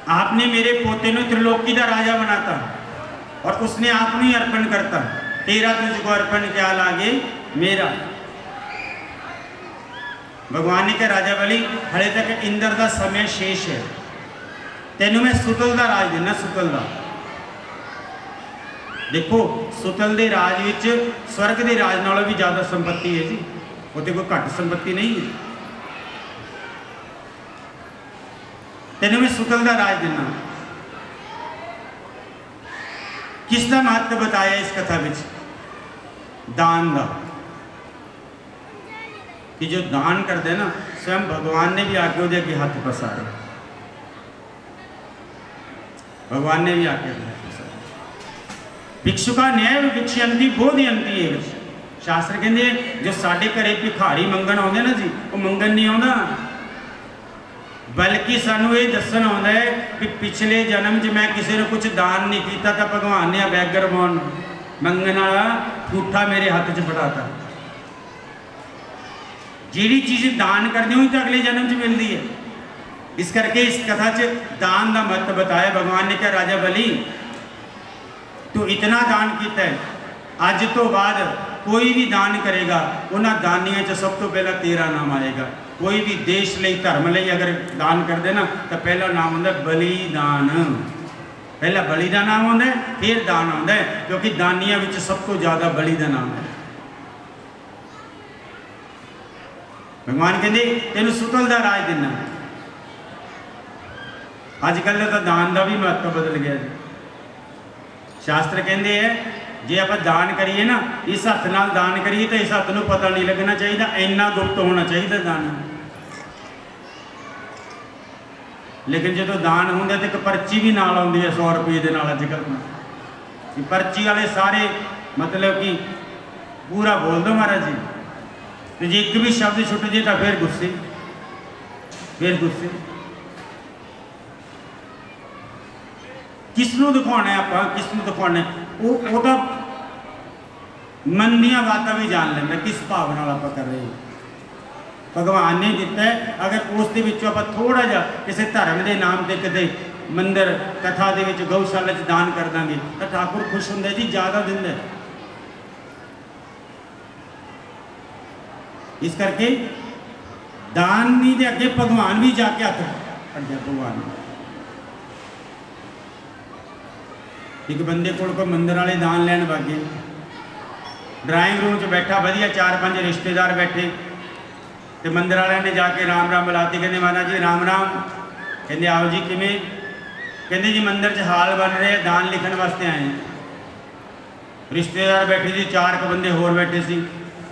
Speaker 1: आपने मेरे पोते ने त्रिलोकी का राजा बनाता और उसने आप ही अर्पण करता, तेरा तुझको अर्पण क्या लागे मेरा। भगवान ने कहा राजा बलि हले तक इंद्र का समय शेष है, तेनों मैं सुतल का राज देना। सुतल का देखो सुतल के राज विच स्वर्ग के राज नालों भी ज़्यादा संपत्ति है जी, वो तो कोई घट संपत्ति नहीं है। तेनों मैं सुतल का राज देना। किसका महत्व बताया इस कथा विच? दान का, कि जो दान करते हैं ना स्वयं भगवान ने भी आके वो अगे हाथ पसारे। भगवान ने भी आके भिक्षुका न्याय भिक्षयंती बोधयंती है। शास्त्र कहते जो साढ़े घरे भिखारी मंगन आते ना जी, वो मंगन नहीं आता, बल्कि सानू ये दसन आता है कि पिछले जन्म च मैं किसी ने कुछ दान नहीं किया तो भगवान ने बैगर बॉन मंगन वाला ठूठा मेरे हाथ च फड़ाता। जी चीज़ दान करते हो तो अगले जन्म च मिलती है। इस करके इस कथा च दान का महत्व बताया। भगवान ने कहा राजा बलि तू इतना दान किया है, अज तो बाद कोई भी दान करेगा उन्होंने दानियों च सब तो पहला तेरा नाम आएगा। कोई भी देश लिए धर्म लिए अगर दान कर देना तो पहला नाम होता है बलिदान। पहला बलि का नाम आता है फिर दान आता है, क्योंकि दानियों में सब तो ज़्यादा बलि का नाम है। भगवान कहते तेन सुतल का राज देना। अजकल तो दान का भी महत्व बदल गया जी। शास्त्र कहते हैं जे आप दान करिए ना, इस हथ नाल दान करिए तो इस हथ को पता नहीं लगना चाहिए, इन्ना गुप्त होना चाहिए दान। लेकिन जो दान होंगे तो एक पर्ची भी नाल आती है 100 रुपये के नाल। अजकल पर्ची वाले सारे मतलब कि पूरा बोल दो महाराज जी, तो जे एक भी शब्द छुट जाए तो फिर गुस्से, फिर गुस्से। किसनों दिखाना है आप, किसनों दिखाना है, वो तो मन दियां बातें भी जान लेंगे किस भाव नाल आप कर रहे हैं। भगवान ने दिता है, अगर उस दे विचों आप थोड़ा जा किसी धर्म के नाम से किते मंदिर कथा दे विच गौशाला च दान कर देंगे तो ठाकुर खुश होंगे जी, ज़्यादा दिंदा है। इस करके दान नहीं दे अगे भगवान भी जाके हथ अड्डा। भगवान एक बंदे कोल मंदिर वाले दान लैन वागे, ड्राइंग रूम च बैठा वधिया 4-5 रिश्तेदार बैठे, तो मंदिर वाले ने जाके राम राम बुलाती, कहते महाराज जी राम राम। कहते आओ जी, किमें? कहते जी मंदिर च हाल बन रहे, दान लिखण वास्ते आए हैं। रिश्तेदार बैठे जी, 4 बंदे होर बैठे सी।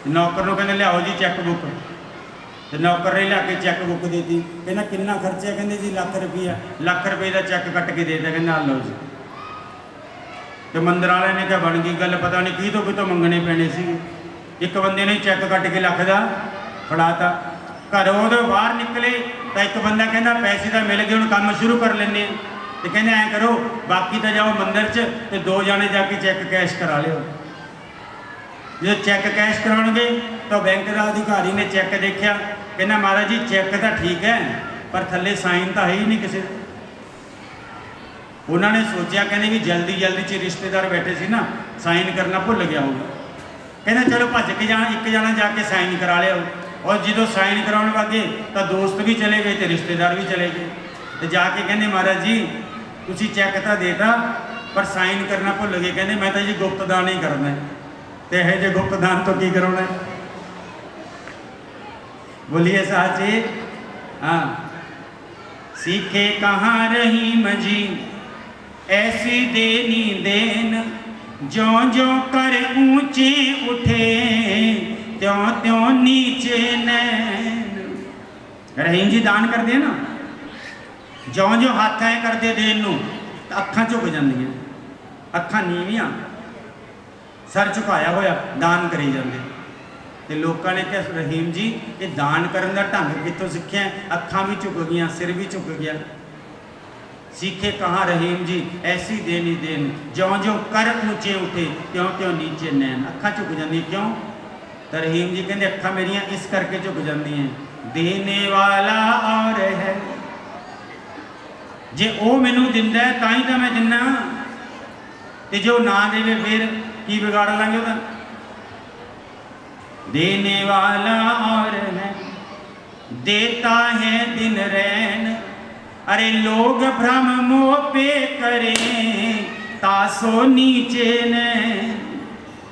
Speaker 1: नौकर को कहते लियाओ जी चैक बुक, तो नौकर ने लिया के चैक बुक दी थी। कहना कितना खर्चा? कहते जी लाख रुपया। लाख रुपये का चैक कट के देता, कहना लो जी। तो मंदिर वाले ने क्या बन गई गल, पता नहीं की तो मंगने पैने सी। एक बंदे ने चैक कट के लाख का फड़ाता। घरों तो बाहर निकले तो एक बंदा कहना पैसे तो मिल गए, हम काम शुरू कर लें। तो कहने ऐ करो बाकी तो जाओ मंदिर च, तो 2 जाने जाके चैक कैश करा लियो। जो चैक कैश कराओगे तो बैंक का अधिकारी ने चैक देखा, कहना महाराज जी चैक तो ठीक है पर थले साइन तो है ही नहीं किसी। उन्होंने सोचा कहने भी जल्दी जल्दी च रिश्तेदार बैठे सी ना, साइन करना भुल गया होगा। कहना चलो भज के जाना, एक जना जाके साइन करा लिया। और जो साइन कराने लगे तो दोस्त भी चले गए तो रिश्तेदार भी चले गए। तो जाके कहने महाराज जी तुसी चैक तो देता पर साइन करना भुल गए। कहने मैं तो जी गुप्त दान ही करना है। तो यह जो गुप्त दान तो की करना है? बोलिए साचे। हाँ, सीखे कहाँ रहीम जी ऐसी देनी देन, ज्यों ज्यों कर ऊंचे उठे त्यों त्यों नीचे नैन। रहीम जी दान कर दे ना, ज्यों ज्यों हाथ है करते देन नूं तो अखां झुक जांदियां, अखां नीवियां, सर झुकाया होया दान करी जाते। तो लोगों ने कहा रहीम जी ये दान करने का ढंग कितों सीखिया? अखां भी झुक गई, सिर भी झुक गया। सीखे कहाँ रहीम जी ऐसी देनी देन, ज्यों ज्यों कर ऊंचे उठे त्यों त्यों नीचे नैन। अखां झुक जाती क्यों? तो रहीम जी कहते अखां मेरिया इस करके झुक जाती हैं, देने वाला और है। जे वो मैनू दिंदा है तां ही तो मैं दिना, ते जो ना देवे फिर की बिगाड़ लांगे ਉਹਦਾ। देने वाला और है देता है दिन रैन, अरे लोग भ्रम मोह पे करें तासो नीचे ने।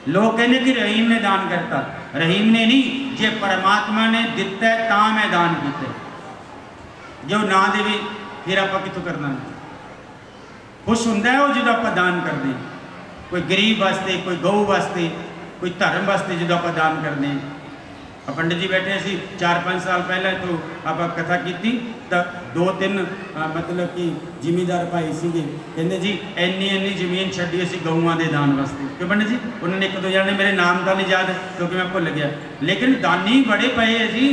Speaker 1: लोग कहने कि रहीम ने दान करता, रहीम ने नहीं, जे परमात्मा ने दिता है तां मैं दान किया। जो ना देवे फिर आप कितों करना? खुश होंदा है वो जो आप दान करते हैं, कोई गरीब वास्ते, कोई गऊ वास्ते, कोई धर्म वास्ते जो आप दान करते हैं। पंडित जी बैठे सी 4-5 साल पहले तो आप कथा की तो 2-3 मतलब कि जिमीदार भाई सी कहते जी इन्नी जमीन छड़ी असी गऊआं के दान वास्ते। क्यों पंडित जी? उन्होंने 1-2 जने मेरे नाम का नहीं याद क्योंकि मैं भुल गया, लेकिन दानी बड़े पे है जी।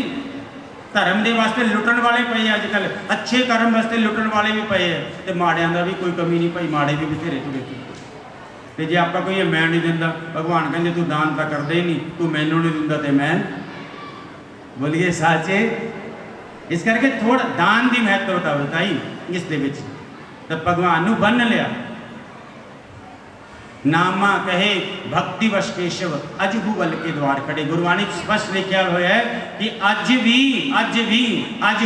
Speaker 1: धर्म के वास्ते लुटन वाले पे अजकल, अच्छे कर्म वास्ते लुटन वाले भी पे है, तो माड़ियां का भी कोई कमी नहीं भाई, माड़े भी बथेरे तो बेचे। तो जे आप कोई मैं नहीं दिंदा, भगवान कहते तू दान तो करदे ही नहीं, तू मैनू नहीं दिंदा तो मैं। बोलिए साचे। इस करके थोड़ा दान की महत्वता बताई इस दे विच। तो भगवान नू बन लिया, नामा कहे भक्ति वश केशव अज हू बल के द्वार खड़े। गुरबाणी स्पष्ट लिखा हुआ है कि अज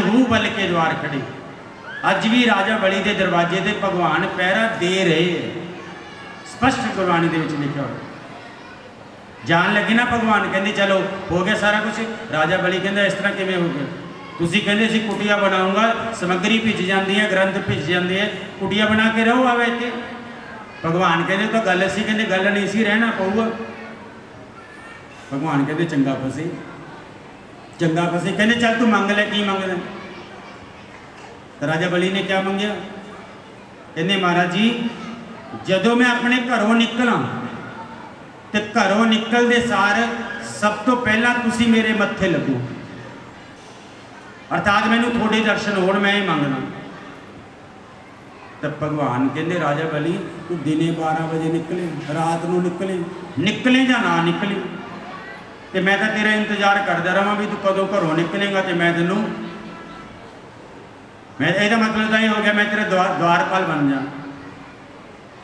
Speaker 1: हू बल के द्वार खड़े। अज भी राजा बली के दरवाजे से भगवान पहरा दे रहे हैं, स्पष्ट गुरबाणी के लिखा हुआ। ਜਾਣ ਲੱਗੀ ਨਾ ਭਗਵਾਨ ਕਹਿੰਦੇ ਚਲੋ ਹੋ ਗਿਆ ਸਾਰਾ ਕੁਝ। ਰਾਜਾ ਬਲੀ ਕਹਿੰਦਾ ਇਸ ਤਰ੍ਹਾਂ ਕਿਵੇਂ ਹੋ ਗਿਆ? ਤੁਸੀਂ ਕਹਿੰਦੇ ਸੀ ਕੁਟੀਆ ਬਣਾਉਂਗਾ, ਸਮੱਗਰੀ ਭਿੱਜ ਜਾਂਦੀ ਹੈ, ਗ੍ਰੰਥ ਭਿੱਜ ਜਾਂਦੇ ਹੈ, ਕੁਟੀਆ ਬਣਾ ਕੇ ਰਹੋ ਆਵੇ ਇੱਥੇ। ਭਗਵਾਨ ਕਹਿੰਦੇ ਤਾਂ ਗੱਲ ਸੀ, ਕਹਿੰਦੇ ਗੱਲ ਨਹੀਂ ਸੀ, ਰਹਿਣਾ ਪਊਗਾ। ਭਗਵਾਨ ਕਹਿੰਦੇ ਚੰਗਾ ਫਸੇ, ਚੰਗਾ ਫਸੇ। ਕਹਿੰਦੇ ਚੱਲ ਤੂੰ ਮੰਗ ਲੈ, ਕੀ ਮੰਗਦਾ? ਤਾਂ ਰਾਜਾ ਬਲੀ ਨੇ ਕਿਆ ਮੰਗਿਆ? ਕਹਿੰਦੇ ਮਹਾਰਾਜ ਜੀ ਜਦੋਂ ਮੈਂ ਆਪਣੇ ਘਰੋਂ ਨਿਕਲਾਂ ਤੇ ਘਰੋਂ ਨਿਕਲਦੇ ਸਾਰ ਸਭ ਤੋਂ ਪਹਿਲਾਂ ਤੁਸੀਂ ਮੇਰੇ ਮੱਥੇ ਲੱਗੋ, ਅਰਥਾਤ ਮੈਨੂੰ ਤੁਹਾਡੇ ਦਰਸ਼ਨ ਹੋਣ, ਮੈਂ ਇਹ ਮੰਗਦਾ। ਤਾਂ ਭਗਵਾਨ ਕਹਿੰਦੇ ਰਾਜਾ ਬਲੀ ਤੂੰ ਦਿਨੇ 12 ਵਜੇ ਨਿਕਲੇ, ਰਾਤ ਨੂੰ ਨਿਕਲੇ ਜਾਂ ਨਾ ਨਿਕਲੇ, ਤੇ ਮੈਂ ਤਾਂ ਤੇਰਾ ਇੰਤਜ਼ਾਰ ਕਰਦਾ ਰਹਾਂ ਵੀ ਤੂੰ ਕਦੋਂ ਘਰੋਂ ਨਿਕਲੇਗਾ ਤੇ ਮੈਂ ਤੈਨੂੰ, ਮੈਂ ਇਹਦਾ ਮਤਲਬ ਤਾਂ ਇਹ ਹੋ ਗਿਆ ਮੈਂ ਤੇਰਾ ਦਵਾਰਪਾਲ ਬਣ ਜਾ।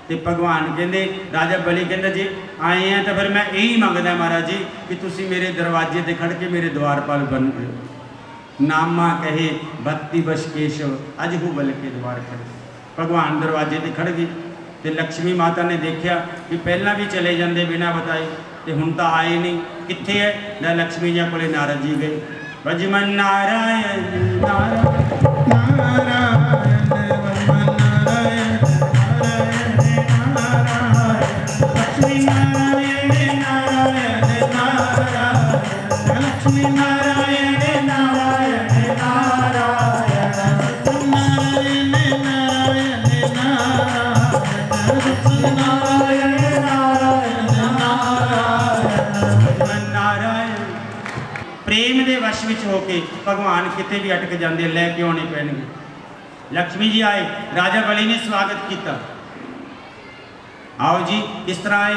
Speaker 1: ਤੇ ਭਗਵਾਨ ਕਹਿੰਦੇ ਰਾਜਾ ਬਲੀ ਕਹਿੰਦਾ ਜੇ ਆਏ ਆ ਤਾਂ ਫਿਰ ਮੈਂ ਇਹੀ ਮੰਗਦਾ ਮਹਾਰਾਜ ਜੀ ਕਿ ਤੁਸੀਂ ਮੇਰੇ ਦਰਵਾਜ਼ੇ ਤੇ ਖੜ ਕੇ ਮੇਰੇ ਦਵਾਰਪਾਲ ਬਣ ਗਏ। ਨਾਮਾ ਕਹੇ ਭਗਤੀ ਬਸ਼ ਕੇਸ਼ਵ ਅਜ ਹੂ ਬਲ ਕੇ ਦਵਾਰ ਖੜੇ। ਭਗਵਾਨ ਦਰਵਾਜ਼ੇ ਤੇ ਖੜ ਗਏ ਤੇ ਲక్ష్ਮੀ ਮਾਤਾ ਨੇ ਦੇਖਿਆ ਕਿ ਪਹਿਲਾਂ ਵੀ ਚਲੇ ਜਾਂਦੇ ਬਿਨਾਂ ਬਤਾਏ ਤੇ ਹੁਣ ਤਾਂ ਆਏ ਨਹੀਂ, ਕਿੱਥੇ ਹੈ? ਨਾ ਲక్ష్ਮੀ ਜੀ ਕੋਲੇ ਨਾਰਦ ਜੀ ਗਏ। ਭਜਮਨ ਨਾਰਾਇਣ ਨਾਰਾਇਣ
Speaker 2: ਨਾਰਾਇਣ ਵਰਮਨ ਨਾਰਾਇਣ ਲక్ష్ਮੀ ਨਾਰਾਇਣ ਨਾਰਾਇਣ ਨਾਰਾਇਣ ਲక్ష్ਮੀ ਨਾਰਾਇਣ ਨਾਰਾਇਣ ਨਾਰਾਇਣ ਨਾਰਾਇਣ ਨਾਰਾਇਣ ਨਾਰਾਇਣ ਨਾਰਾਇਣ
Speaker 1: ਨਾਰਾਇਣ। ਪ੍ਰੇਮ ਦੇ ਵਸ਼ ਵਿੱਚ ਹੋ ਕੇ ਭਗਵਾਨ ਕਿਤੇ ਵੀ ਅਟਕ ਜਾਂਦੇ, ਲੈ ਕੇ ਆਉਣੇ ਪੈਣਗੇ। ਲక్ష్ਮੀ ਜੀ ਆਏ, ਰਾਜਾ ਬਲੀ ਨੇ ਸਵਾਗਤ ਕੀਤਾ, आओ जी किस तरह आए?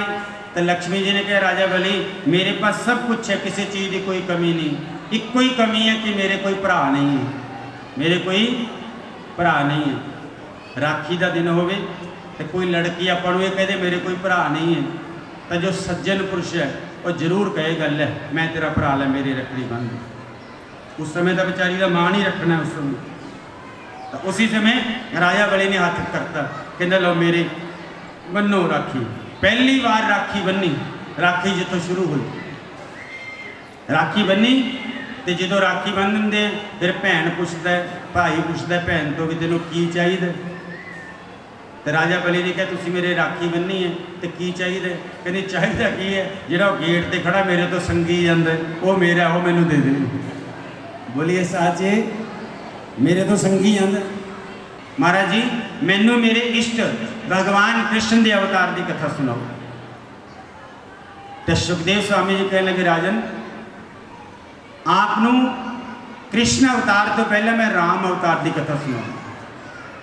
Speaker 1: तो लक्ष्मी जी ने कहा राजा बली मेरे पास सब कुछ है, किसी चीज़ की कोई कमी नहीं, एक कोई कमी है कि मेरे कोई भरा नहीं है, मेरे कोई भरा नहीं है। राखी का दिन होवे तो कोई लड़की अपन ये कहते मेरे कोई भरा नहीं है, तो जो सज्जन पुरुष है वो जरूर कहे गल है मैं तेरा भरा लै मेरी रखड़ी बन दे। उस समय तो बेचारी का मान ही रखना है उस समय। तो उसी समय राजा बली ने हाथ करता, कहना लो मेरे बनो राखी। पहली बार राखी बनी, राखी जितों शुरू हुई राखी बनी तो जो राखी बन देंगे फिर भैन पूछता है, भाई पूछता है भैन तो भी तेनों की चाहिए? तो राजा बली ने कहा तुसी मेरे राखी बनी है तो की चाहिए? कहते चाहिए की है जो गेट पर खड़ा मेरे तो संगी जाता वो मेरा वो मैनू दे दे। बोलिए साचे मेरे तो संगी जाता। महाराज जी मैनू मेरे इष्ट भगवान कृष्ण के अवतार की कथा सुनाओ। तो सुखदेव स्वामी जी कहने लगे राजन आपनू कृष्ण अवतार तो पहले मैं राम अवतार की कथा सुनाऊँ,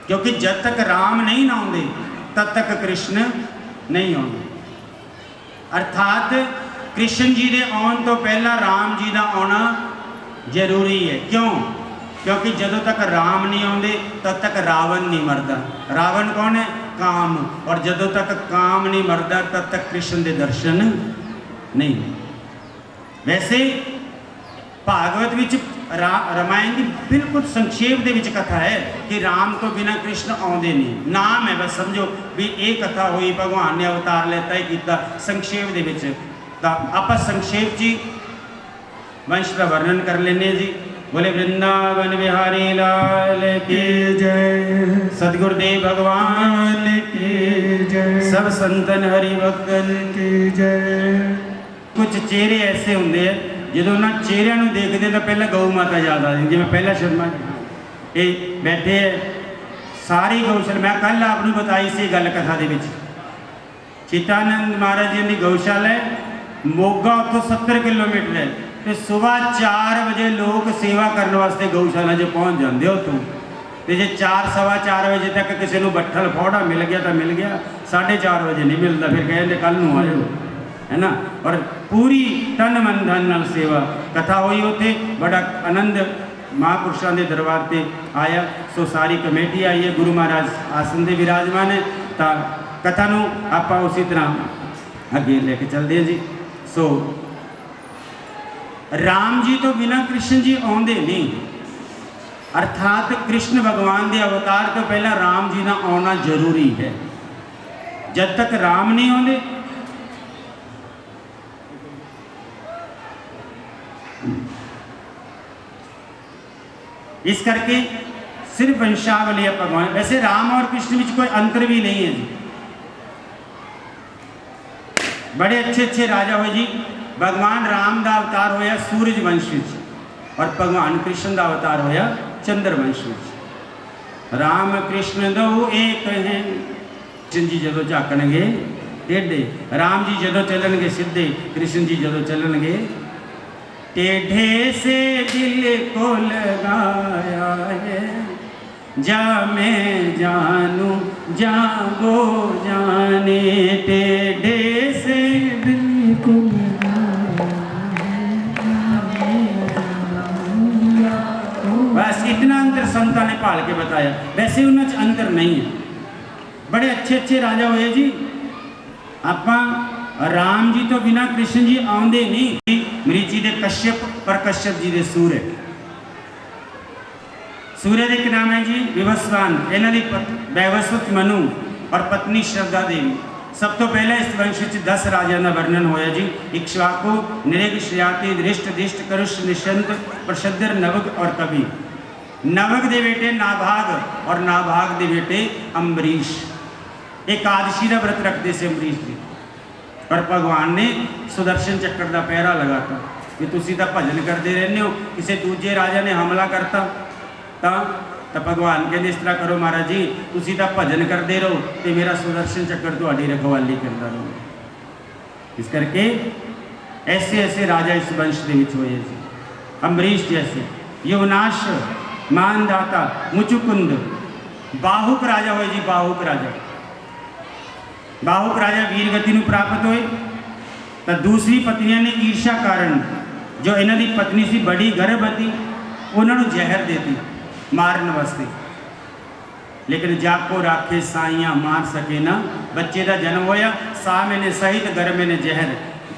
Speaker 1: क्योंकि जब तक राम नहीं ना आते तब तक कृष्ण नहीं आते। अर्थात कृष्ण जी के आने तो पहला राम जी का आना जरूरी है। क्यों? क्योंकि जदों तक राम नहीं आते तब तक रावण नहीं मरदा। रावण कौन है? काम। और जदों तक काम नहीं मरदा तब तक कृष्ण के दर्शन नहीं। वैसे भागवत विच रामायण की बिल्कुल संक्षेप दे विच कथा है कि राम तो बिना कृष्ण आते नहीं। नाम है बस समझो भी ये कथा हुई भगवान ने अवतार लेता ही किया संक्षेप दे विच। तो आप संक्षेप जी वंश का वर्णन कर लेने जी। बोले वृंदावन बिहारी लाल की जय, सदगुरुदेव भगवान की जय, सब संतन हरि भक्तन की जय। कुछ चेहरे ऐसे होंगे जो ना चेहरिਆਂ ਨੂੰ देखते तो पहले गौ माता याद आ जाती। मैं पहला शर्मा ये बैठे सारी गौशाला मैं कल आपको बताई सी गल कथा दे विच। चितानंद महाराज जी की गौशाला है मोगा उतो 70 किलोमीटर है तो सुबह 4 बजे लोग सेवा करने वास्ते गौशाला जो पहुँच जाते उतों। तो जे 4 सवा 4 बजे तक किसी को बट्ठल फौड़ा मिल गया तो मिल गया, 4:30 बजे नहीं मिलता फिर कहते कल नूं आ जाओ, है ना। और पूरी तन मन धन नाल सेवा कथा हुई उत्थे बड़ा आनंद महापुरुषों के दरबार से आया। सो सारी कमेटी आई है, गुरु महाराज आसन से विराजमान है। तो कथा नूं आपां उसी तरह अगे लेके चलते हैं जी। सो राम जी तो बिना कृष्ण जी आते नहीं, अर्थात कृष्ण भगवान के अवतार तो पहला राम जी का आना जरूरी है। जब तक राम नहीं आते इस करके सिर्फ वंशावली है भगवान। वैसे राम और कृष्ण में कोई अंतर भी नहीं है जी। बड़े अच्छे अच्छे राजा हुए जी। भगवान राम का अवतार होया सूरज वंश विच और भगवान कृष्ण का अवतार होया चंद्र वंश विच। राम कृष्ण दो एक हैं। कृष्ण जी जदों झाकणगे टेढ़े, राम जी जदों चलणगे सीधे, कृष्ण जी जदों चलणगे टेढ़े से दिल को लगाया है, जा मैं जानू जा वो जाने, टेढ़े से दिल को बस इतना अंतर संतां ने भाल के बताया। वैसे उन्होंने अंतर नहीं है। बड़े अच्छे अच्छे राजा हुए जी। आपां राम जी तो बिना कृष्ण जी आउंदे नहीं। मरीची दे कश्यप पर कश्यप जी दे सूर्य। सूर्य के एक नाम है जी विवस्वान। इन्हां दी वैवस्वत मनु और पत्नी श्रद्धा देवी। सब तो पहले इस वंश 10 राजा का वर्णन होया जी। इक्ष्वाकु, नृग, श्याति, दृष्ट, दिष्ट, करुष, निशंत, प्रशद्र, नवग और कवि। नवग दे बेटे नाभाग और नाभाग दे बेटे अम्बरीश। एकादशी का व्रत रखते से अम्बरीश जी। पर भगवान ने सुदर्शन चक्र का पहरा लगाता कि तुसी तो भजन करते रहने हो, किसी दूजे राजा ने हमला करता तो भगवान कहते इस तरह करो महाराज जी, तुसी तो भजन करते रहो तो मेरा सुदर्शन चक्र तुहाडी रखवाली करता रहो। इस करके ऐसे ऐसे राजा इस वंश के विच होए जी। अम्बरीश जैसे, युवनाश, मानदाता, मुचुकुंद, बाहुक राजा होए जी। बाहुक राजा, बाहुक राजा वीर गति को प्राप्त होए तो दूसरी पत्नियां ने ईर्षा कारण जो इन्हों की पत्नी सी बड़ी गर्भवती, उन्होंने जहर देती मारन वास्ते। लेकिन जाको राखे साइयां मार सके ना। बच्चे का जन्म होया 7 महीने सहित गर्भ ने जहर।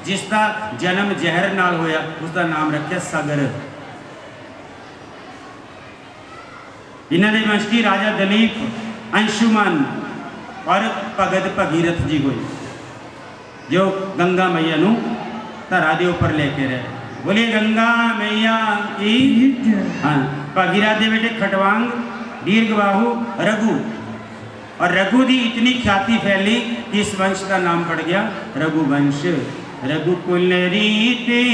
Speaker 1: जिसका जन्म जहर नाल होया उसका नाम रखा सगर। इन्होंने वंश की राजा दलीप, अंशुमन और भगत भगीरथ जी हुए जो गंगा मैया नू धरा के ऊपर लेके रहे। बोलिए गंगा मैया की। हाँ, भगीरथ के बेटे खटवांग, दीर्घबाहु, रघु। और रघु की इतनी ख्याति फैली कि इस वंश का नाम पड़ गया रघुवंश। रघुकुल रीति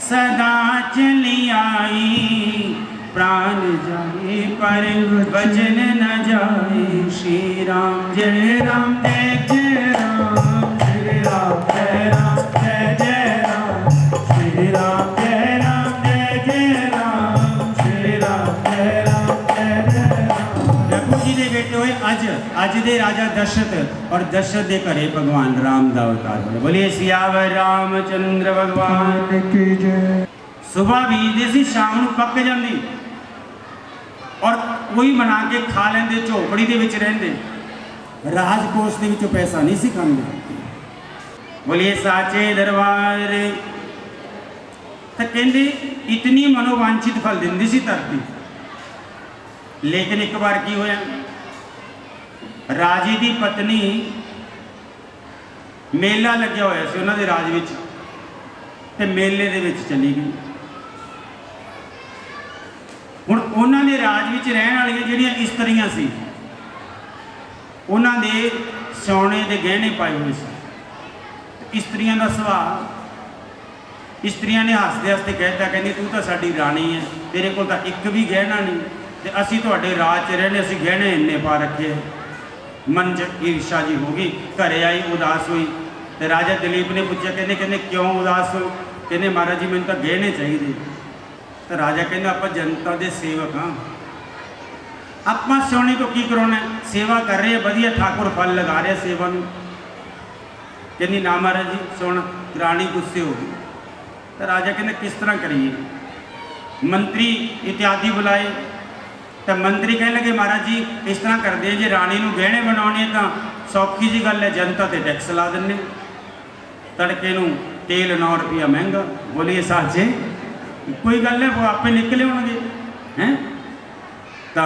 Speaker 1: सदा चली आई, प्राण जाए पर वचन न जाए। श्री राम जय राम जय जय राम, श्री राम जय राम जय जय राम, श्री राम जय राम जय जय राम, श्री राम जय राम जय जय राम। रघु जी के बेटे हुए अज दे राजा दशरथ और दशरथ के घरे भगवान राम का अवतार होया। बोलिए सियावर रामचंद्र भगवान की जय। सुबह बीजते सी शाम को पक जाती और कोई बना के खा लेंदे, झोपड़ी दे विच रहिंदे, राजकोष दे विचों पैसा नहीं सी खांदे। बोलिए साचे दरबार। तो कहंदे इतनी मनोवांछित फल दिंदी सी धरती। लेकिन एक बार की होया, राजे की पत्नी मेला लग्या होया सी उन्हां दे राज विच ते मेले दे विच चली गई। हुण उन्होंने राज विच रहण वालियां जिहड़ियां इस्त्रियां सी उन्होंने सोने के गहने पाए हुए सी। इस्त्रियां का सुभाव, इस्त्रियां ने हसते हसते कहता कहनी तू तो साडी राणी है, तेरे को तो एक भी गहना नहीं, तो असी तुहाडे राज च रहने, असी गहने इन्ने पा रखे। मन च ईर्षा जी हो गई, घरे आई उदास हुई। तो राजा दलीप ने पूछा कहने कहने क्यों उदास हो? कहने महाराज जी मैंने तो गहने चाहिए। तो राजा कहना आप जनता के सेवक हाँ, आप सोने तो की कराना, सेवा कर रहे हैं वधिया, ठाकुर फल लगा रहे सेवा में। कहनी ना महाराज जी सुन। रानी गुस्से हो गई। तो राजा कहने किस तरह करिए? मंत्री इत्यादि बुलाए। तो मंत्री कह लगे महाराज जी इस तरह कर दे, जे रानी को गहने बनाने तो सौखी जी गल है, जनता ते टैक्स ला दें, तड़के नूं तेल 9 रुपया महंगा। बोलिए साचे कोई गल है, वो आपे निकले होंगे हैं। तो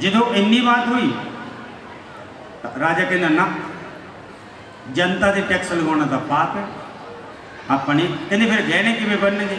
Speaker 1: जो इन्नी बात हुई राजा कहना ना, जनता के टैक्स लगाना तो पाप है, अपने कहते फिर गहने किवें बनणगे?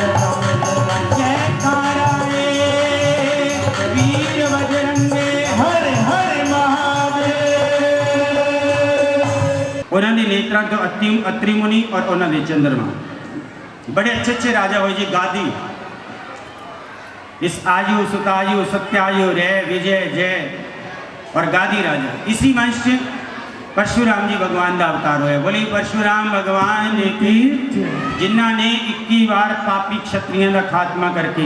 Speaker 1: तो अत्रि मुनि और उन्होंने चंद्रमा बड़े अच्छे अच्छे राजा हुए जी। गादी इस आयु सुतायु सत्यायु रे विजय जय और गादी राजा इसी वंश से परशुराम जी भगवान का अवतार होया। बोली परशुराम भगवान की, जिन्होंने 21 बार पापी क्षत्रियों का खात्मा करके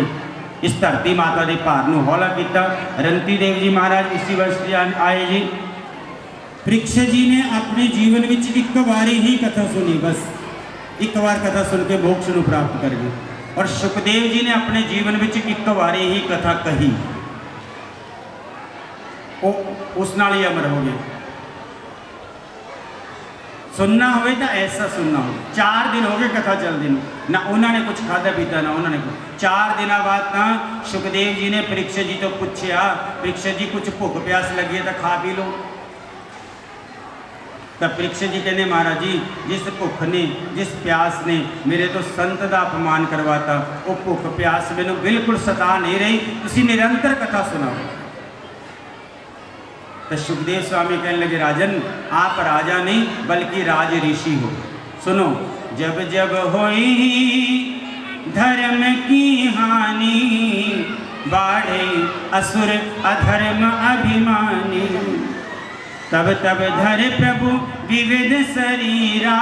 Speaker 1: इस धरती माता के भार को हौला किया। रंती देव जी महाराज इसी वर्ष आए जी। परीक्षित जी ने अपने जीवन में एक बार ही कथा सुनी, बस एक बार कथा सुन के मोक्ष को प्राप्त कर गए। और सुखदेव जी ने अपने जीवन में एक बार ही कथा कही, वो उस नाल ही अमर हो गए। सुनना हो तो ऐसा सुनना हो। 4 दिन हो गए कथा चलती ना, उन्होंने कुछ खादा पीता ना उन्होंने कुछ। 4 दिन बाद ना सुखदेव जी ने परीक्षित जी तो पूछा, परीक्षित जी कुछ भुख प्यास लगी है तो खा पी लो। तो परीक्षित जी कहने महाराज जी, जिस भुख ने जिस प्यास ने मेरे तो संत का अपमान करवाता, वो भुख प्यास मैंने बिल्कुल सता नहीं रही, तुसी निरंतर कथा सुनाओ। तो सुखदेव स्वामी कहने लगे राजन, आप राजा नहीं बल्कि राज ऋषि हो। सुनो, जब जब होई धर्म की हानि, बाढ़े असुर अधर्म अभिमानी, तब तब धर प्रभु विविध शरीरा,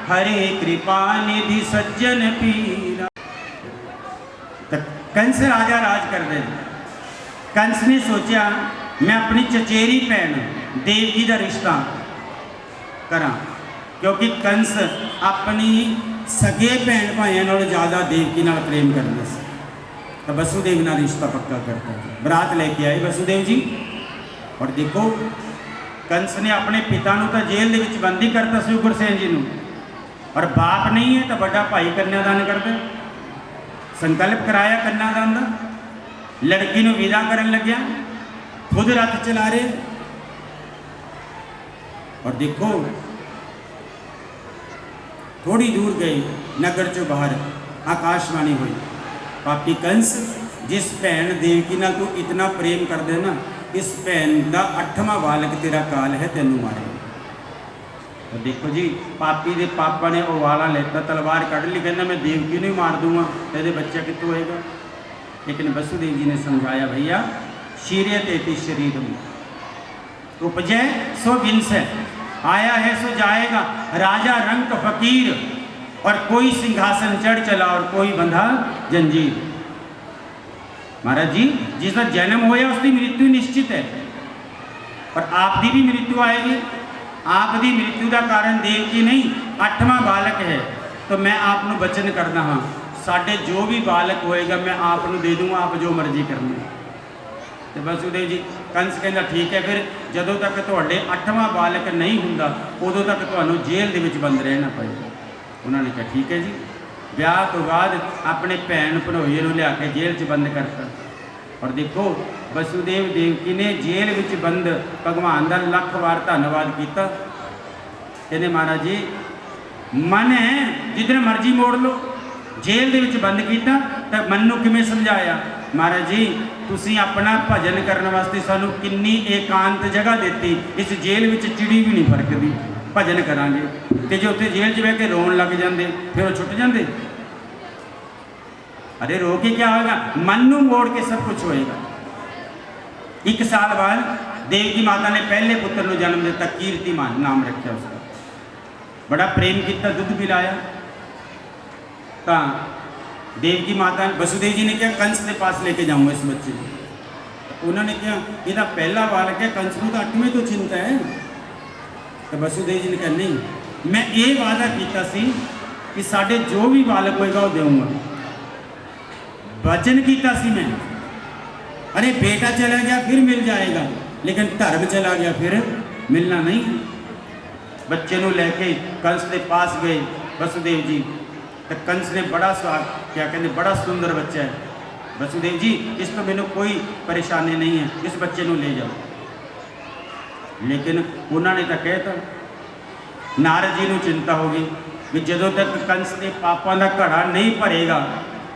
Speaker 1: हरे कृपा निधि सज्जन पीरा। तो कंस राजा राज कर दे। कंस ने सोचा मैं अपनी चचेरी भैन देवकी का रिश्ता करा, क्योंकि कंस अपनी सगे भैन भाइयों नालों ज़्यादा देवकी नाल प्रेम करता सी। तो वसुदेव नाल रिश्ता पक्का करता। बरात लेके आए वसुदेव जी, और देखो कंस ने अपने पिता को तो जेल के विच बंदी करता सी उग्रसेन जी को, और बाप नहीं है तो बड़ा भाई कन्यादान कर दे। संकल्प कराया कन्यादान का, लड़की को विदा करन लग्या, खुद रथ चला रहे। और देखो थोड़ी दूर गए, नगर चो बाहर आकाशवाणी हुई, पापी कंस जिस भैन देवकी नाल तू इतना प्रेम कर दे ना, इस भैन का 8वां बालक तेरा काल है, तेनू मारे। तो देखो जी, पापी दे पापा ने वो वाला लेता, तलवार कढ़ ली, कहना मैं देवकी नहीं मार दूंगा, तेरे बच्चा कितों होएगा। लेकिन वसुदेव जी ने समझाया भैया, शीर्य तेती शरीर में उपजय सो विंस है, आया है सो जाएगा। राजा रंक फकीर, और कोई सिंहासन चढ़ चला और कोई बंधा जंजीर। महाराज जी, जिसका जन्म होया उसकी मृत्यु निश्चित है, और आपकी भी मृत्यु आएगी। आपकी मृत्यु का कारण देवकी नहीं, 8वां बालक है। तो मैं आपको वचन करना हाँ, साढ़े जो भी बालक होएगा मैं आपको दे दूंगा, आप जो मर्जी करना। तो वसुदेव जी कंस कहता ठीक है, फिर जदों तक तुहाडे 8वां बालक नहीं हुंदा उदों तक तुहानूं जेल दे विच बंद रहना पएगा। उन्होंने कहा ठीक है जी। ब्याह तो बाद अपने भैन भनोईए नूं लिया के जेल च बंद करता। और देखो वसुदेव देवकी ने जेल विच बंद भगवान का लख वार धन्नवाद किया। कहते महाराज जी मन है जिधर मर्जी मोड़ लो, जेल दे विच बंद किया तो मन नूं किवें समझाया। महाराज जी तुसीं अपना भजन करने वास्ते सानू किन्नी एकांत जगह देती, इस जेल विच चिड़ी भी नहीं फरकदी, भजन करांगे। ते जे उत्थे जेल च बह के रोन लग जाते फिर वो छुट जाते। अरे रो के क्या होगा, मन नूं मोड़ के सब कुछ होएगा। 1 साल बाद देवकी माता ने पहले पुत्र को जन्म दिता, कीर्तिमान नाम रखा उसका। बड़ा प्रेम किया, दुध पिलाया। तो देवकी माता वसुदेव जी ने क्या कंस के पास लेके जाऊंगा इस बच्चे को। उन्होंने क्या यदा पहला बालक है, कंस को तो 8वें तो चिंता है। तो वसुदेव जी ने कहा नहीं, मैं ये वादा किया सी कि साढ़े जो भी बालक होएगा वो देऊंगा, वचन किया सी मैं। अरे बेटा चला गया फिर मिल जाएगा, लेकिन धर्म चला गया फिर मिलना नहीं। बच्चे को लेके कंस के पास गए वसुदेव जी। तो कंस ने बड़ा क्या कहते बड़ा सुंदर बच्चा है, वसुदेव जी इस तो मैंने कोई परेशानी नहीं है, इस बच्चे को ले जाओ। लेकिन उन्होंने तो कहता, नारद जी को चिंता होगी कि जदों तक कंस के पापों का घड़ा नहीं भरेगा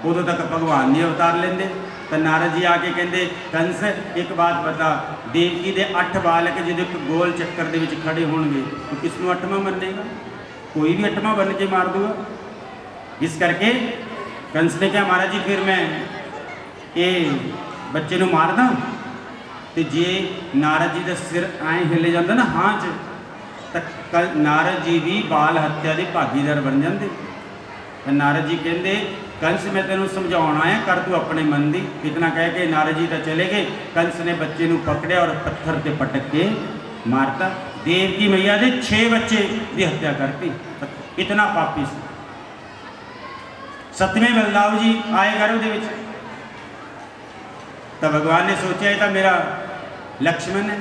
Speaker 1: उदों तक भगवान नहीं अवतार लेंदे। तो नारद जी आके कहते कंस एक बात बता, देवकी के 8 बालक जो गोल चक्कर के खड़े होंगे तो किसनों 8वां मनेगा। कोई भी अठमा बन के मार दूंगा। इस करके कंस ने कहा महाराज जी फिर मैं ये बच्चे ਨੂੰ मारदा ਤੇ जे नारद जी का सिर ਐਂ ਹਿੱਲੇ ਜਾਂਦਾ ना हाँ च ਤਾਂ नारद जी भी बाल हत्या के भागीदार बन जाते। तो नारद जी कहते कंस मैं तेन समझाना है कर तू अपने मन की। इतना कह के नारद जी तो चले गए। कंस ने बच्चे को पकड़िया और पत्थर से पटक के मारता। देवकी मैया ने 6 बच्चे की हत्या करती। इतना पापी से 7वें बलदाव जी आए गर्भ के विच। तो भगवान ने सोचा ये तो मेरा लक्ष्मण है,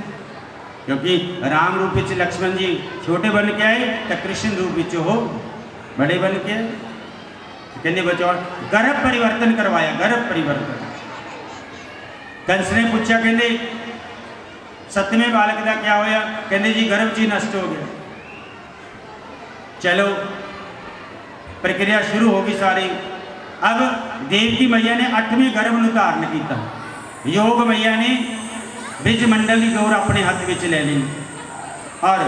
Speaker 1: क्योंकि राम रूप में लक्ष्मण जी छोटे बन के आए तो कृष्ण रूप में हो बड़े बन के आए। कहने बचाओ गर्भ परिवर्तन करवाया। गर्भ परिवर्तन कंस ने पूछा कहते 7वें बालक का क्या होया? कहते जी गर्भ जी नष्ट हो गया। चलो प्रक्रिया शुरू होगी सारी। अब देवकी मैया ने 8वें गर्भ को धारण किया। योग मैया ने ब्रिज मंडल की गौर अपने हाथ में ले ली और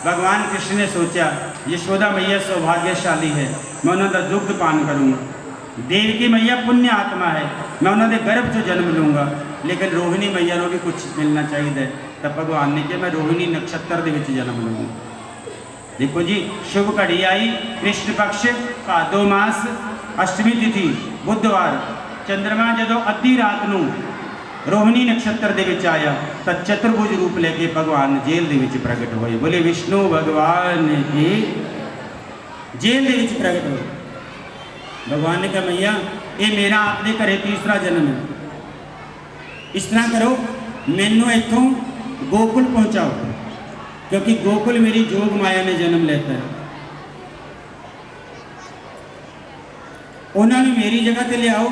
Speaker 1: भगवान कृष्ण ने सोचा यशोदा मैया सौभाग्यशाली है, मैं उन्होंने दुग्ध पान करूँगा। देवकी मैया पुण्य आत्मा है, मैं उन्होंने गर्भ से जन्म लूँगा। लेकिन रोहिणी मैया को भी कुछ मिलना चाहिए। तब भगवान ने कहा मैं रोहिणी नक्षत्र के विच जन्म लूँगा। देखो जी शुभ घड़ी आई कृष्ण पक्ष भादो मास अष्टमी तिथि बुधवार चंद्रमा जो अद्धी रात को रोहिणी नक्षत्र दे विच आया तो चतुर्भुज रूप लेके भगवान जेल दे विच प्रगट होए। बोले विष्णु भगवान की जेल दे विच प्रगट होए। भगवान ने कहा मैया ये मेरा आपके घरे तीसरा जन्म है। इस तरह करो मैनू इथों गोकुल पहुंचाओ, क्योंकि गोकुल मेरी जोग माया ने जन्म लेता है। उन्होंने मेरी जगह पर लियाओ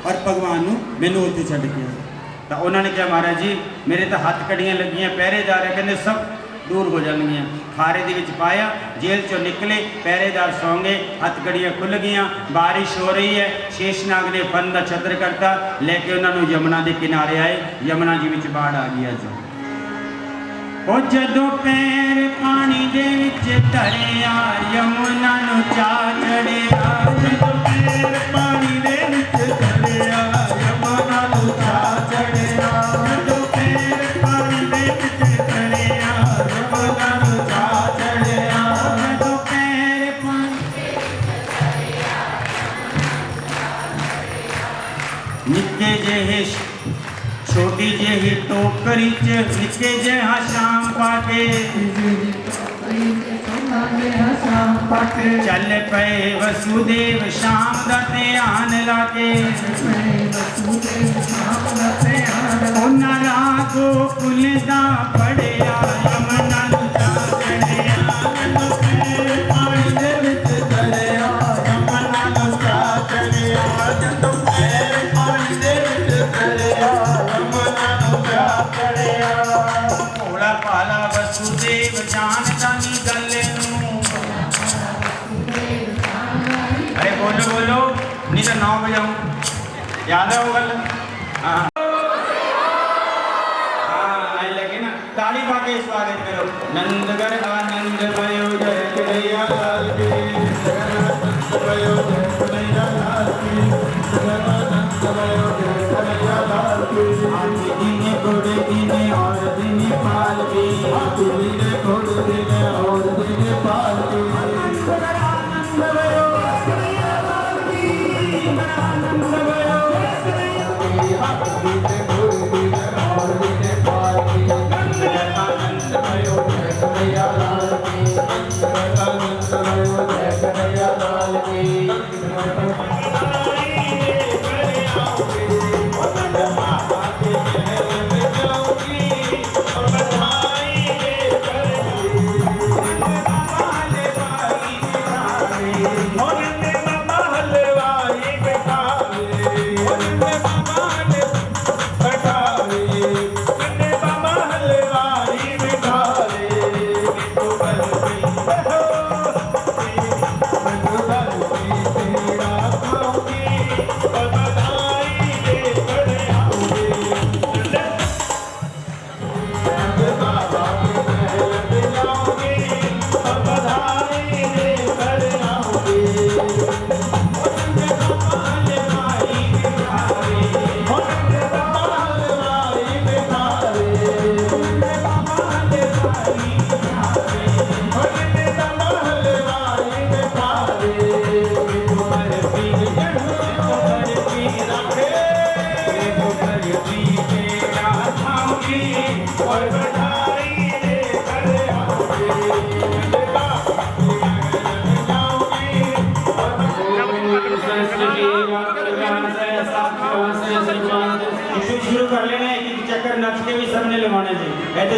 Speaker 1: और भगवान को मैनू उत्थे छड्ड के आओ। तो उन्होंने कहा महाराज जी मेरे तो हथ कड़ियाँ लगियाँ पहरेदार है, कहते सब दूर हो जाएंगियाँ। खारे दे विच पाया जेल चो निकले पहरेदार सौ गए, हथ कड़ियाँ खुल गई। बारिश हो रही है। शेषनाग ने फन का छत्र करता लेके उन्होंने यमुना के किनारे आए। यमुना जी विच बाढ़ आ गया जो ओ जदों पैर पानी दे विच धरिया यमुना नूं चा चढ़िया। जदों पैर पानी दे विच धरिया यमुना नूं चा चढ़िया। जदों पैर पानी दे विच धरिया यमुना नूं चा चढ़िया। जदों पैर पानी निक्के जेहे छोटी जेही टोकरी च निके जेहा शाम पाके चल पे वसुदेव शाम दा ध्यान लाके। उन्हां रागो कुल दा पड़िया यमुना नूं चा चढ़िया। जदों पैर पानी दे विच धरिया यमुना नूं चा चढ़िया। जदों पैर पानी दे विच धरिया भोला भाला वसुदेव जानता नी गल नूं। अरे बोलो बोलो नहीं तो 9 बजाऊं। याद है वो गल? हाँ आई लगे ना। ताली पाके स्वागत करो। नंदगर आनंद भयो जय कन्हैया लाल की। जगन्नाथ भयो जय कन्हैया लाल की। जगन्नाथ भयो जय कन्हैया लाल की। आदि दिन घोड़े दिने और दिन पाल की। आदि दिन घोड़े दिने और दिन पाल की। आनंद भयो कन्हैया लाल की। आनंद भयो कन्हैया लाल की। आदि दिन घोड़े दिने और दिन पाल की। आनंद भयो कन्हैया लाल की।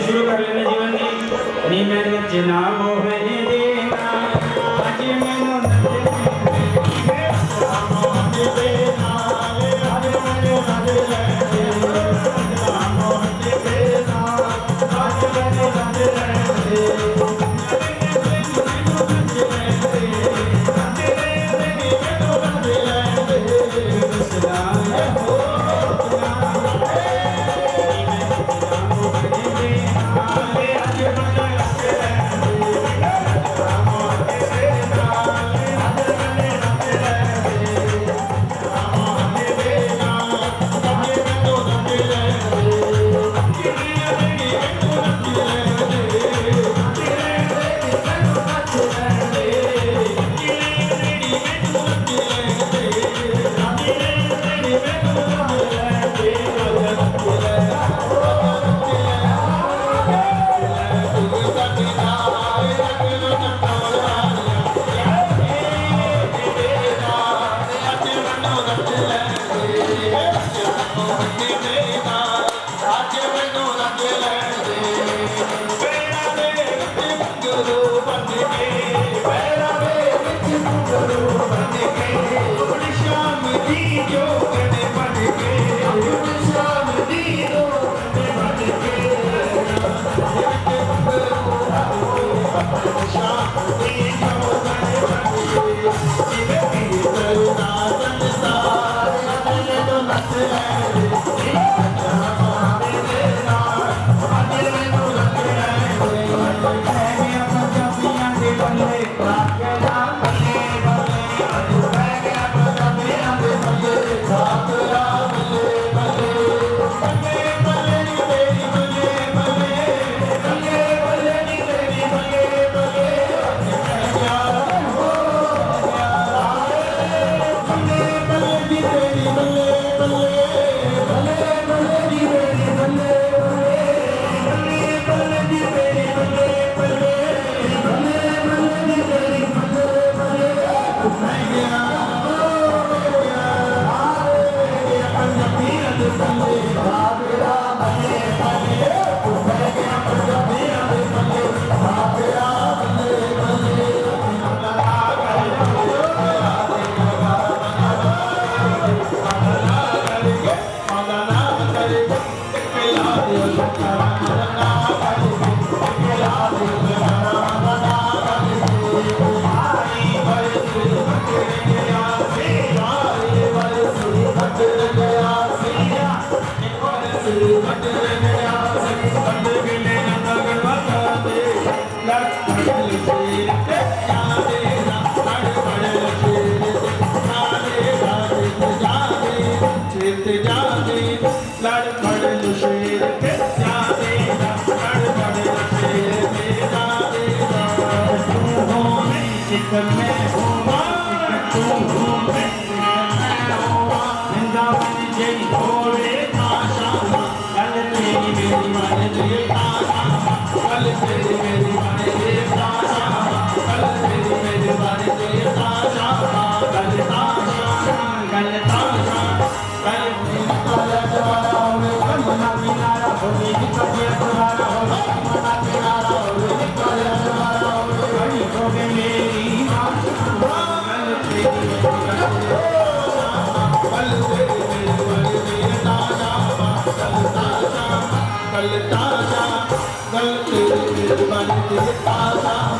Speaker 1: शुरू कर लेने जीवन दी नी मैं नचना मोहे देना अज मैनू
Speaker 2: कल ताजा गल तेरे बन के ताजा